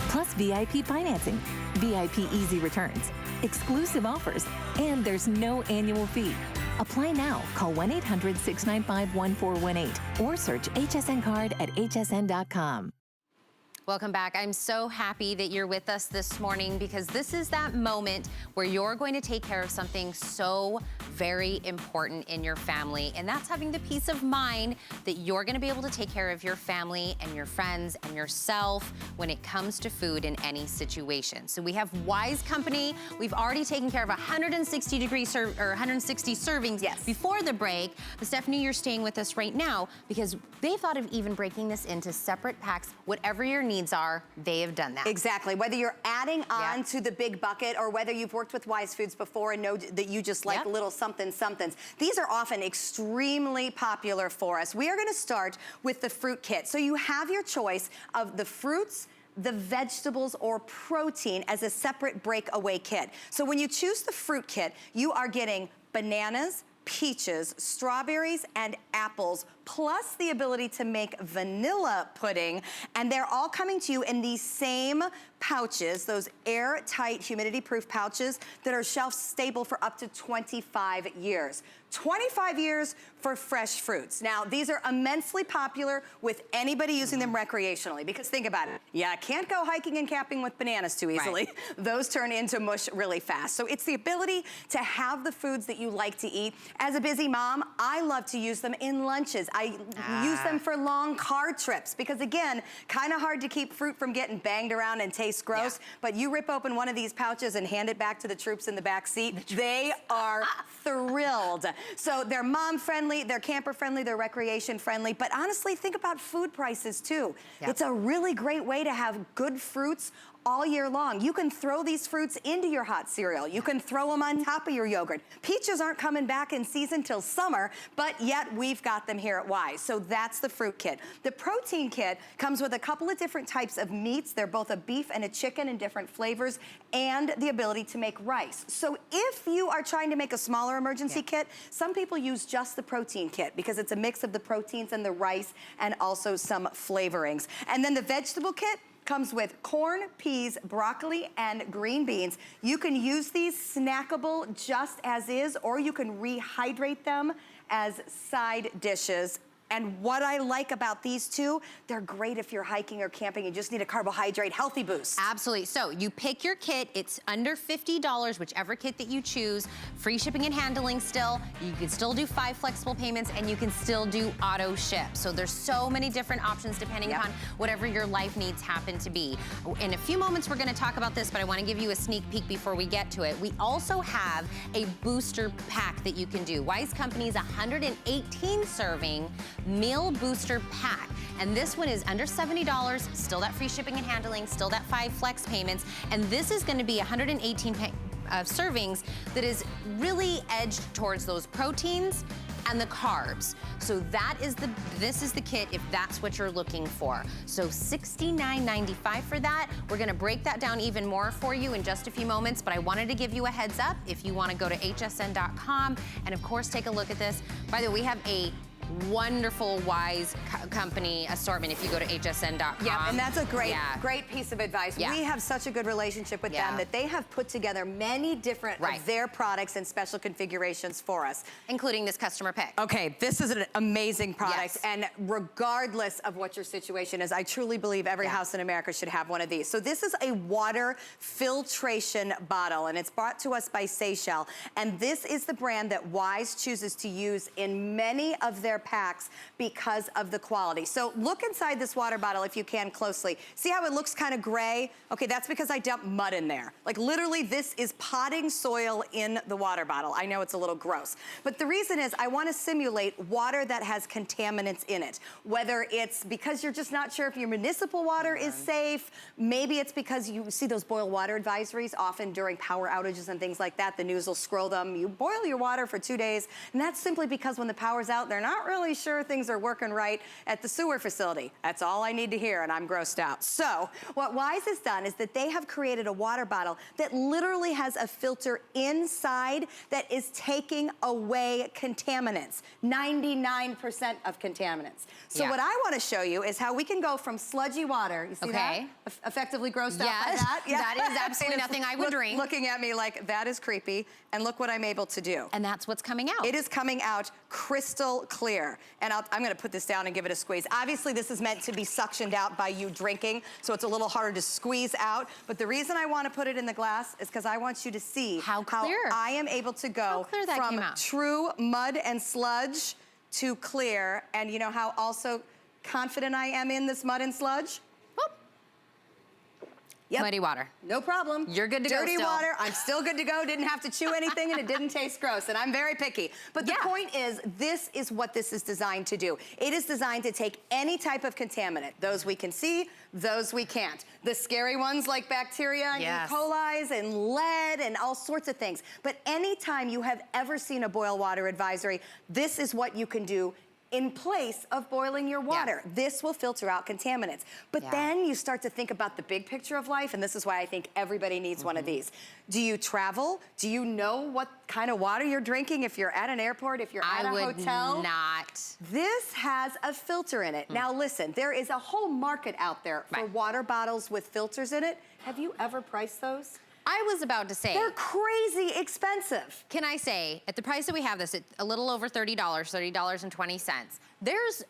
Plus VIP financing, VIP easy returns, exclusive offers, and there's no annual fee. Apply now. Call 1-800-695-1418 or search HSN card at hsn.com. Welcome back. I'm so happy that you're with us this morning, because this is that moment where you're going to take care of something so very important in your family, and that's having the peace of mind that you're going to be able to take care of your family and your friends and yourself when it comes to food in any situation. So we have Wise Company. We've already taken care of 160 servings before the break. But Stephanie, you're staying with us right now because they thought of even breaking this into separate packs. Whatever your needs are, they have done that. Exactly. Whether you're adding on to the big bucket or whether you've worked with Wise Foods before and know that you just like little somethings. These are often extremely popular for us. We are going to start with the fruit kit. So you have your choice of the fruits, the vegetables, or protein as a separate breakaway kit. So when you choose the fruit kit, you are getting bananas, peaches, strawberries, and apples, plus the ability to make vanilla pudding. And they're all coming to you in these same pouches, those airtight, humidity-proof pouches that are shelf-stable for up to 25 years. 25 years for fresh fruits. Now, these are immensely popular with anybody using them recreationally, because think about it. You can't go hiking and camping with bananas too easily. Right. Those turn into mush really fast. So it's the ability to have the foods that you like to eat. As a busy mom, I love to use them in lunches. I use them for long car trips because, again, kind of hard to keep fruit from getting banged around and taste gross, but you rip open one of these pouches and hand it back to the troops in the back seat. They are thrilled. So they're mom-friendly, they're camper-friendly, they're recreation-friendly, but honestly, think about food prices too. It's a really great way to have good fruits all year long. You can throw these fruits into your hot cereal. You can throw them on top of your yogurt. Peaches aren't coming back in season till summer, but yet we've got them here at Wise. So that's the fruit kit. The protein kit comes with a couple of different types of meats. They're both a beef and a chicken in different flavors, and the ability to make rice. So if you are trying to make a smaller emergency kit, some people use just the protein kit because it's a mix of the proteins and the rice and also some flavorings. And then the vegetable kit comes with corn, peas, broccoli, and green beans. You can use these snackable just as is, or you can rehydrate them as side dishes. And what I like about these two, they're great if you're hiking or camping and just need a carbohydrate healthy boost. Absolutely. So you pick your kit. It's under $50, whichever kit that you choose. Free shipping and handling still. You can still do 5 flexible payments, and you can still do auto ship. So there's so many different options depending upon whatever your life needs happen to be. In a few moments, we're going to talk about this, but I want to give you a sneak peek before we get to it. We also have a booster pack that you can do. Wise Company's 118 serving meal booster pack. And this one is under $70, still that free shipping and handling, still that 5 flex payments. And this is going to be 118 servings that is really edged towards those proteins and the carbs. So this is the kit if that's what you're looking for. So $69.95 for that. We're gonna break that down even more for you in just a few moments, but I wanted to give you a heads up if you wanna go to hsn.com and of course take a look at this. By the way, we have a wonderful Wise Company assortment if you go to hsn.com. Yeah, and that's a great piece of advice. We have such a good relationship with them that they have put together many different of their products and special configurations for us. Including this customer pick. Okay, this is an amazing product, and regardless of what your situation is, I truly believe every house in America should have one of these. So this is a water filtration bottle, and it's brought to us by Seychelles, and this is the brand that Wise chooses to use in many of their packs because of the quality. So look inside this water bottle if you can closely. See how it looks kind of gray? Okay, that's because I dumped mud in there. Like literally this is potting soil in the water bottle. I know it's a little gross, but the reason is I want to simulate water that has contaminants in it. Whether it's because you're just not sure if your municipal water is safe, maybe it's because you see those boil water advisories often during power outages and things like that. The news will scroll them. You boil your water for 2 days, and that's simply because when the power's out, they're not really sure things are working right at the sewer facility. That's all I need to hear, and I'm grossed out. So what Wise has done is that they have created a water bottle that literally has a filter inside that is taking away contaminants, 99% of contaminants. So what I want to show you is how we can go from sludgy water, you see that? Effectively grossed out by that? That is absolutely nothing I would drink. Looking at me like, that is creepy, and look what I'm able to do. And that's what's coming out. It is coming out crystal clear. And I'm gonna put this down and give it a squeeze. Obviously this is meant to be suctioned out by you drinking, so it's a little harder to squeeze out. But the reason I wanna put it in the glass is because I want you to see how clear I am able to go from true mud and sludge to clear. And you know how also confident I am in this mud and sludge? Muddy water. No problem. You're good to go Dirty water, I'm still good to go. Didn't have to chew anything and it didn't taste gross. And I'm very picky. But the point is, this is what this is designed to do. It is designed to take any type of contaminant. Those we can see, those we can't. The scary ones like bacteria and E. coli's and lead and all sorts of things. But anytime you have ever seen a boil water advisory, this is what you can do in place of boiling your water. This will filter out contaminants. But then you start to think about the big picture of life, and this is why I think everybody needs one of these. Do you travel? Do you know what kind of water you're drinking if you're at an airport, if you're at a hotel? I would not. This has a filter in it. Now listen, there is a whole market out there for water bottles with filters in it. Have you ever priced those? I was about to say. They're crazy expensive. Can I say, at the price that we have this, at a little over $30, $30.20, there's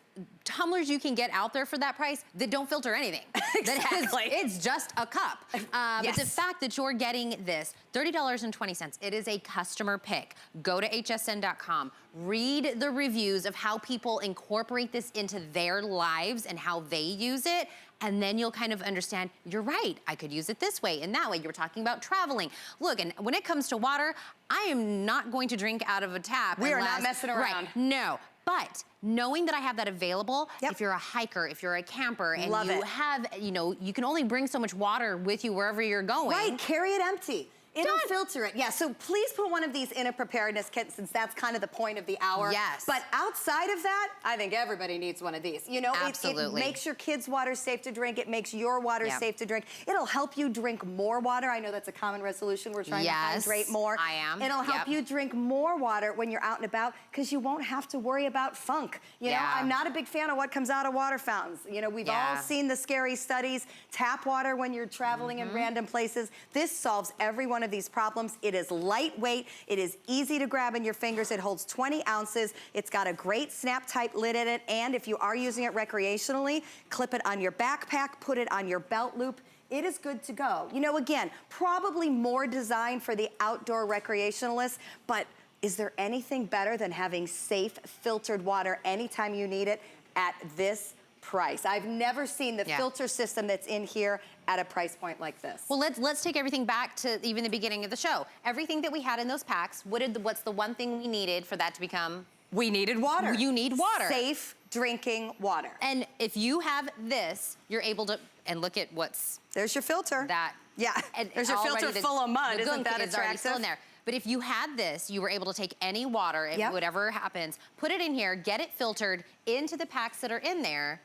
tumblers you can get out there for that price that don't filter anything. It's just a cup. But the fact that you're getting this, $30.20, it is a customer pick. Go to hsn.com, read the reviews of how people incorporate this into their lives and how they use it, and then you'll kind of understand, you're right, I could use it this way and that way. You were talking about traveling. Look, and when it comes to water, I am not going to drink out of a tap. We are not messing around. No. But knowing that I have that available, if you're a hiker, if you're a camper, and you have, you know, you can only bring so much water with you wherever you're going. Right, carry it empty. It'll filter it. Yeah, so please put one of these in a preparedness kit, since that's kind of the point of the hour. Yes. But outside of that, I think everybody needs one of these. You know, it makes your kids' water safe to drink. It makes your water safe to drink. It'll help you drink more water. I know that's a common resolution. We're trying to hydrate more. I am. It'll help you drink more water when you're out and about, because you won't have to worry about funk. You know, I'm not a big fan of what comes out of water fountains. You know, we've all seen the scary studies. Tap water when you're traveling in random places. This solves every one of these problems. It is lightweight. It is easy to grab in your fingers. It holds 20 ounces. It's got a great snap-type lid in it. And if you are using it recreationally, clip it on your backpack, put it on your belt loop. It is good to go. You know, again, probably more designed for the outdoor recreationalists, but is there anything better than having safe, filtered water anytime you need it at this price? I've never seen the filter system that's in here at a price point like this. Well, let's take everything back to even the beginning of the show. Everything that we had in those packs, what's the one thing we needed for that to become? We needed water. You need water. Safe drinking water. And if you have this, you're able to, and look at what's... There's your filter. And there's your filter full of mud. Isn't that attractive? Still in there. But if you had this, you were able to take any water, whatever happens, put it in here, get it filtered into the packs that are in there.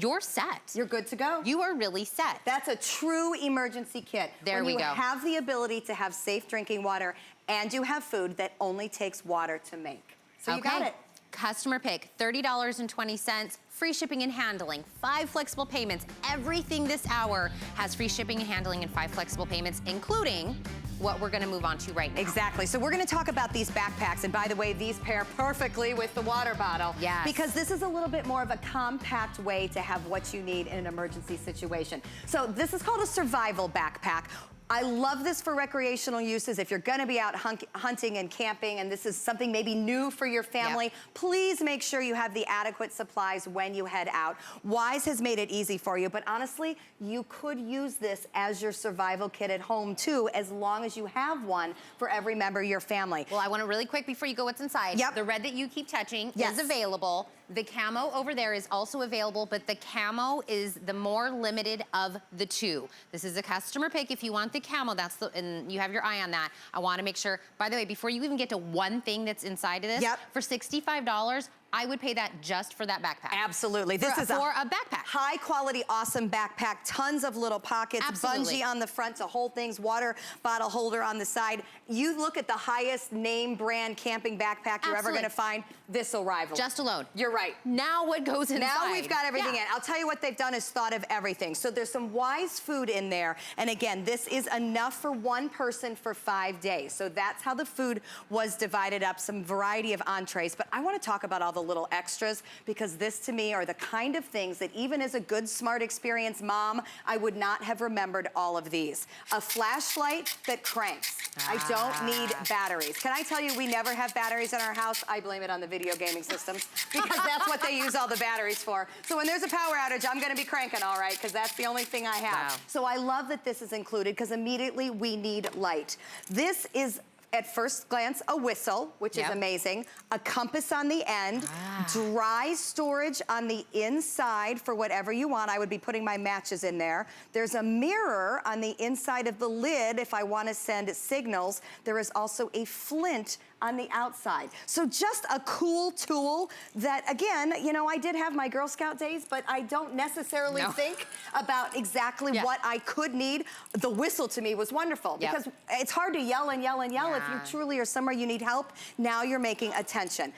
You're set. You're good to go. You are really set. That's a true emergency kit. There we go. When you have the ability to have safe drinking water and you have food that only takes water to make. So you got it. Customer pick, $30.20, free shipping and handling, 5 flexible payments. Everything this hour has free shipping and handling and 5 flexible payments, including what we're gonna move on to right now. Exactly, so we're gonna talk about these backpacks, and by the way, these pair perfectly with the water bottle. Yes. Because this is a little bit more of a compact way to have what you need in an emergency situation. So this is called a survival backpack. I love this for recreational uses. If you're gonna be out hunting and camping, and this is something maybe new for your family, please make sure you have the adequate supplies when you head out. Wise has made it easy for you, but honestly, you could use this as your survival kit at home too, as long as you have one for every member of your family. Well, I want to really quick before you go what's inside. The red that you keep touching is available. The camo over there is also available, but the camo is the more limited of the two. This is a customer pick. If you want the camo, and you have your eye on that. I want to make sure, by the way, before you even get to one thing that's inside of this, for $65, I would pay that just for that backpack. Absolutely. This is for a backpack. High quality, awesome backpack. Tons of little pockets. Absolutely. Bungee on the front to hold things. Water bottle holder on the side. You look at the highest name brand camping backpack you're ever going to find. This will rival. Just alone. You're right. Now what goes inside? Now we've got everything in. I'll tell you what they've done is thought of everything. So there's some Wise food in there. And again, this is enough for one person for 5 days. So that's how the food was divided up. Some variety of entrees. But I want to talk about all the little extras, because this to me are the kind of things that even as a good, smart, experienced mom, I would not have remembered all of these. A flashlight that cranks. I don't need batteries. Can I tell you, we never have batteries in our house? I blame it on the video gaming systems, because that's what they use all the batteries for. So when there's a power outage, I'm gonna be cranking all right, because that's the only thing I have. So I love that this is included, because immediately we need light. This is, at first glance, a whistle, which is amazing. A compass on the end, dry storage on the inside for whatever you want. I would be putting my matches in there. There's a mirror on the inside of the lid if I want to send signals. There is also a flint on the outside. So just a cool tool that, again, you know, I did have my Girl Scout days, but I don't necessarily think about exactly what I could need. The whistle to me was wonderful, because it's hard to yell and yell and yell if you truly are somewhere you need help. Now you're making attention.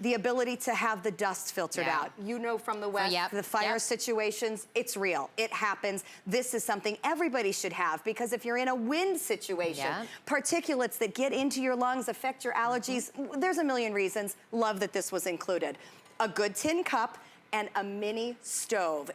The ability to have the dust filtered out. You know, from the West, the fire situations, it's real. It happens. This is something everybody should have, because if you're in a wind situation, particulates that get into your lungs affect your allergies. There's a million reasons. Love that this was included. A good tin cup and a mini stove.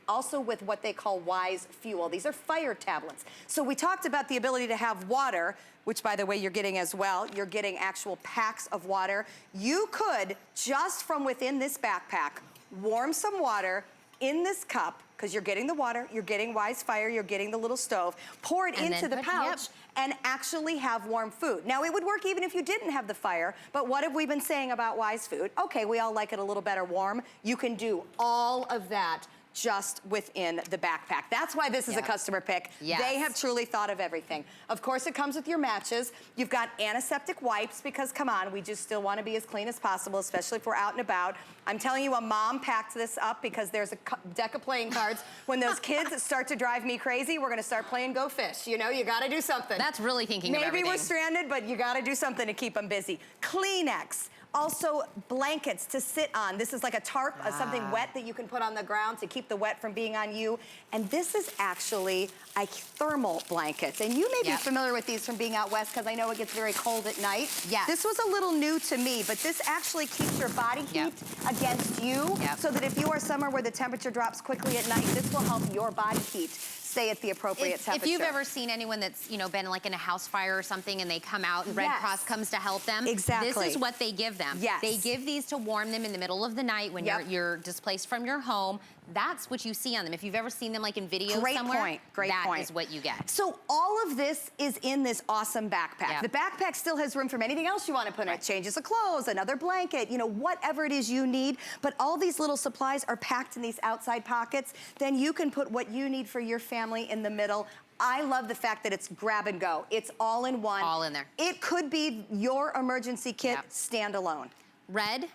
Also with what they call Wise Fuel. These are fire tablets. So we talked about the ability to have water, which by the way you're getting as well. You're getting actual packs of water. You could, just from within this backpack, warm some water in this cup, because you're getting the water, you're getting Wise Fire, you're getting the little stove. Pour it And into the then pouch and actually have warm food. Now, it would work even if you didn't have the fire, but what have we been saying about Wise Food? Okay, we all like it a little better warm. You can do all of that just within the backpack. That's why this is a customer pick. Yes. They have truly thought of everything. Of course, it comes with your matches. You've got antiseptic wipes because, come on, we just still want to be as clean as possible, especially if we're out and about. I'm telling you, a mom packed this up because there's a deck of playing cards. When those kids start to drive me crazy, we're going to start playing Go Fish. You know, you got to do something. That's really thinking of everything. Maybe we're stranded, but you got to do something to keep them busy. Kleenex. Also, blankets to sit on. This is like a tarp, something wet that you can put on the ground to keep the wet from being on you. And this is actually a thermal blanket. And you may be familiar with these from being out west because I know it gets very cold at night. Yes. This was a little new to me, but this actually keeps your body heat against you so that if you are somewhere where the temperature drops quickly at night, this will help your body heat stay at the appropriate temperature. If you've ever seen anyone that's, you know, been like in a house fire or something and they come out and Red Cross comes to help them. Exactly. This is what they give them. Yes. They give these to warm them in the middle of the night when you're displaced from your home. That's what you see on them. If you've ever seen them like in videos somewhere, that is what you get. So all of this is in this awesome backpack. The backpack still has room for anything else you want to put in it. Changes of clothes, another blanket, you know, whatever it is you need. But all these little supplies are packed in these outside pockets. Then you can put what you need for your family in the middle. I love the fact that it's grab and go. It's all in one. All in there. It could be your emergency kit standalone. Red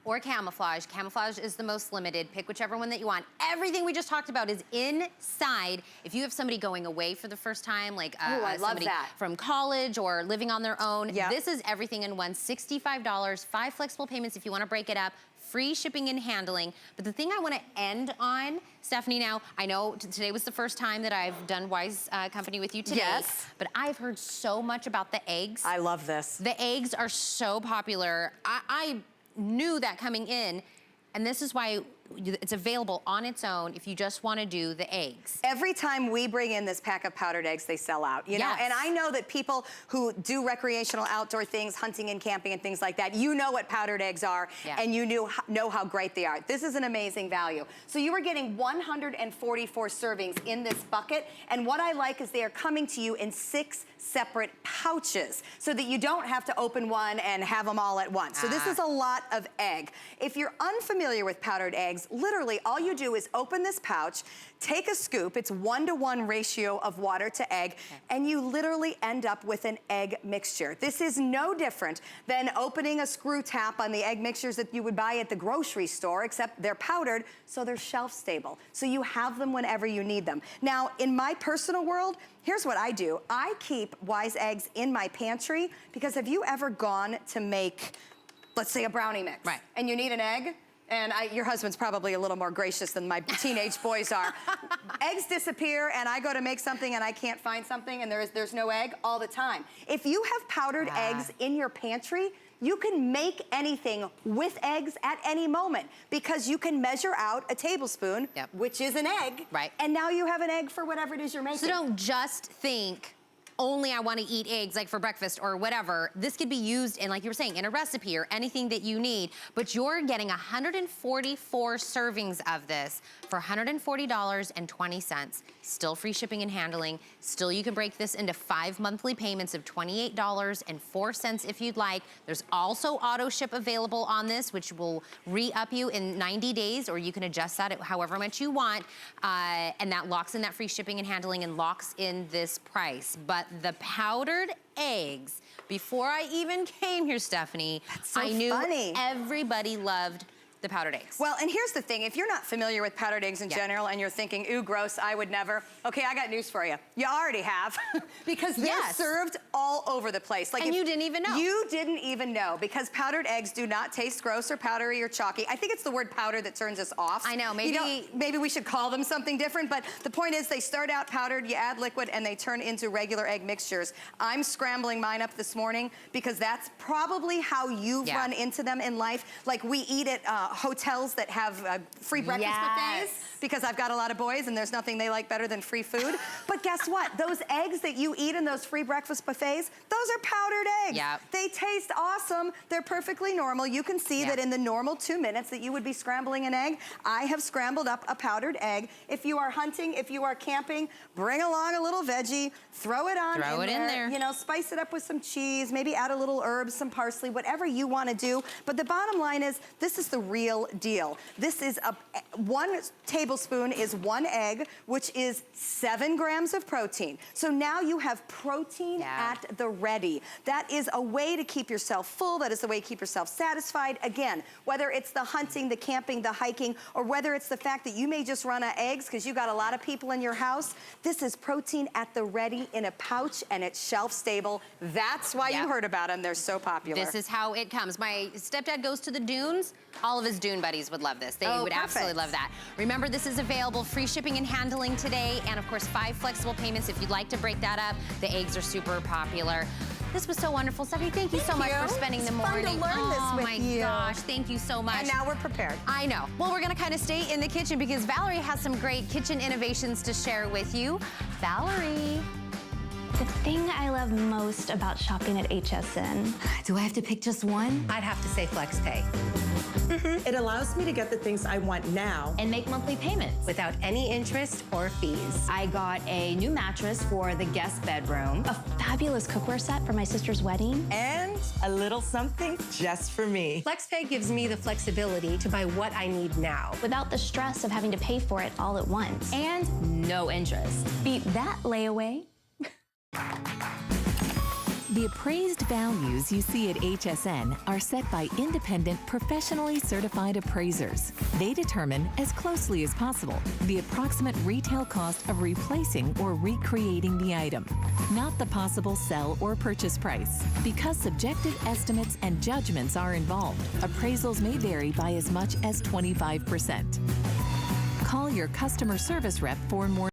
or camouflage. Camouflage is the most limited. Pick whichever one that you want. Everything we just talked about is inside. If you have somebody going away for the first time, like somebody from college or living on their own, this is everything in one. $65, 5 flexible payments if you want to break it up. Free shipping and handling. But the thing I want to end on, Stephanie, now, I know today was the first time that I've done Wise Company with you today. But I've heard so much about the eggs. I love this. The eggs are so popular. I knew that coming in, and this is why it's available on its own if you just want to do the eggs. Every time we bring in this pack of powdered eggs, they sell out, you know? And I know that people who do recreational outdoor things, hunting and camping and things like that, you know what powdered eggs are, and you know how great they are. This is an amazing value. So you are getting 144 servings in this bucket, and what I like is they are coming to you in 6 separate pouches so that you don't have to open one and have them all at once. So this is a lot of egg. If you're unfamiliar with powdered eggs, literally all you do is open this pouch, take a scoop, it's 1-to-1 ratio of water to egg, and you literally end up with an egg mixture. This is no different than opening a screw tap on the egg mixtures that you would buy at the grocery store, except they're powdered, so they're shelf stable. So you have them whenever you need them. Now, in my personal world, here's what I do. I keep Wise eggs in my pantry because have you ever gone to make, let's say, a brownie mix? And you need an egg? And your husband's probably a little more gracious than my teenage boys are. Eggs disappear, and I go to make something, and I can't find something, and there's no egg all the time. If you have powdered eggs in your pantry, you can make anything with eggs at any moment because you can measure out a tablespoon, which is an egg, and now you have an egg for whatever it is you're making. So don't just think, only I want to eat eggs like for breakfast or whatever. This could be used in, like you were saying, in a recipe or anything that you need, but you're getting 144 servings of this for $140.20. Still free shipping and handling. Still, you can break this into 5 monthly payments of $28.04 if you'd like. There's also auto ship available on this, which will re-up you in 90 days, or you can adjust that at however much you want, and that locks in that free shipping and handling and locks in this price. But the powdered eggs, before I even came here, Stephanie, I knew everybody loved the powdered eggs. Well, and here's the thing. If you're not familiar with powdered eggs in general and you're thinking, ooh, gross, I would never. Okay, I got news for you. You already have because they're served all over the place. Like, and you didn't even know. You didn't even know because powdered eggs do not taste gross or powdery or chalky. I think it's the word powder that turns us off. I know, maybe. Maybe we should call them something different, but the point is they start out powdered, you add liquid, and they turn into regular egg mixtures. I'm scrambling mine up this morning because that's probably how you run into them in life. Like we eat it hotels that have free breakfast buffets, because I've got a lot of boys and there's nothing they like better than free food. But guess what? Those eggs that you eat in those free breakfast buffets, those are powdered eggs. Yep. They taste awesome. They're perfectly normal. You can see that in the normal 2 minutes that you would be scrambling an egg, I have scrambled up a powdered egg. If you are hunting, if you are camping, bring along a little veggie, throw it on in there. You know, spice it up with some cheese, maybe add a little herbs, some parsley, whatever you want to do. But the bottom line is, this is the real deal. This is 1 tablespoon is 1 egg, which is 7 grams of protein. So now you have protein at the ready. That is a way to keep yourself full. That is the way to keep yourself satisfied. Again, whether it's the hunting, the camping, the hiking, or whether it's the fact that you may just run out of eggs because you got a lot of people in your house, this is protein at the ready in a pouch, and it's shelf stable. That's why you heard about them. They're so popular. This is how it comes. My stepdad goes to the dunes. All of his dune buddies would love this. They would absolutely love that. Remember, this is available, free shipping and handling today, and of course 5 flexible payments if you'd like to break that up. The eggs are super popular. This was so wonderful, Stephanie. Thank you so much for spending the morning. It's fun to learn this with you. Oh my gosh, thank you so much. And now we're prepared. I know. Well, we're gonna kind of stay in the kitchen because Valerie has some great kitchen innovations to share with you. Valerie. The thing I love most about shopping at HSN. Do I have to pick just one? I'd have to say FlexPay. It allows me to get the things I want now And make monthly payments without any interest or fees. I got a new mattress for the guest bedroom. A fabulous cookware set for my sister's wedding. and a little something just for me. FlexPay gives me the flexibility to buy what I need now. Without the stress of having to pay for it all at once. And no interest. Beat that layaway. The appraised values you see at HSN are set by independent, professionally certified appraisers. They determine, as closely as possible, the approximate retail cost of replacing or recreating the item, not the possible sell or purchase price. Because subjective estimates and judgments are involved, appraisals may vary by as much as 25%. Call your customer service rep for more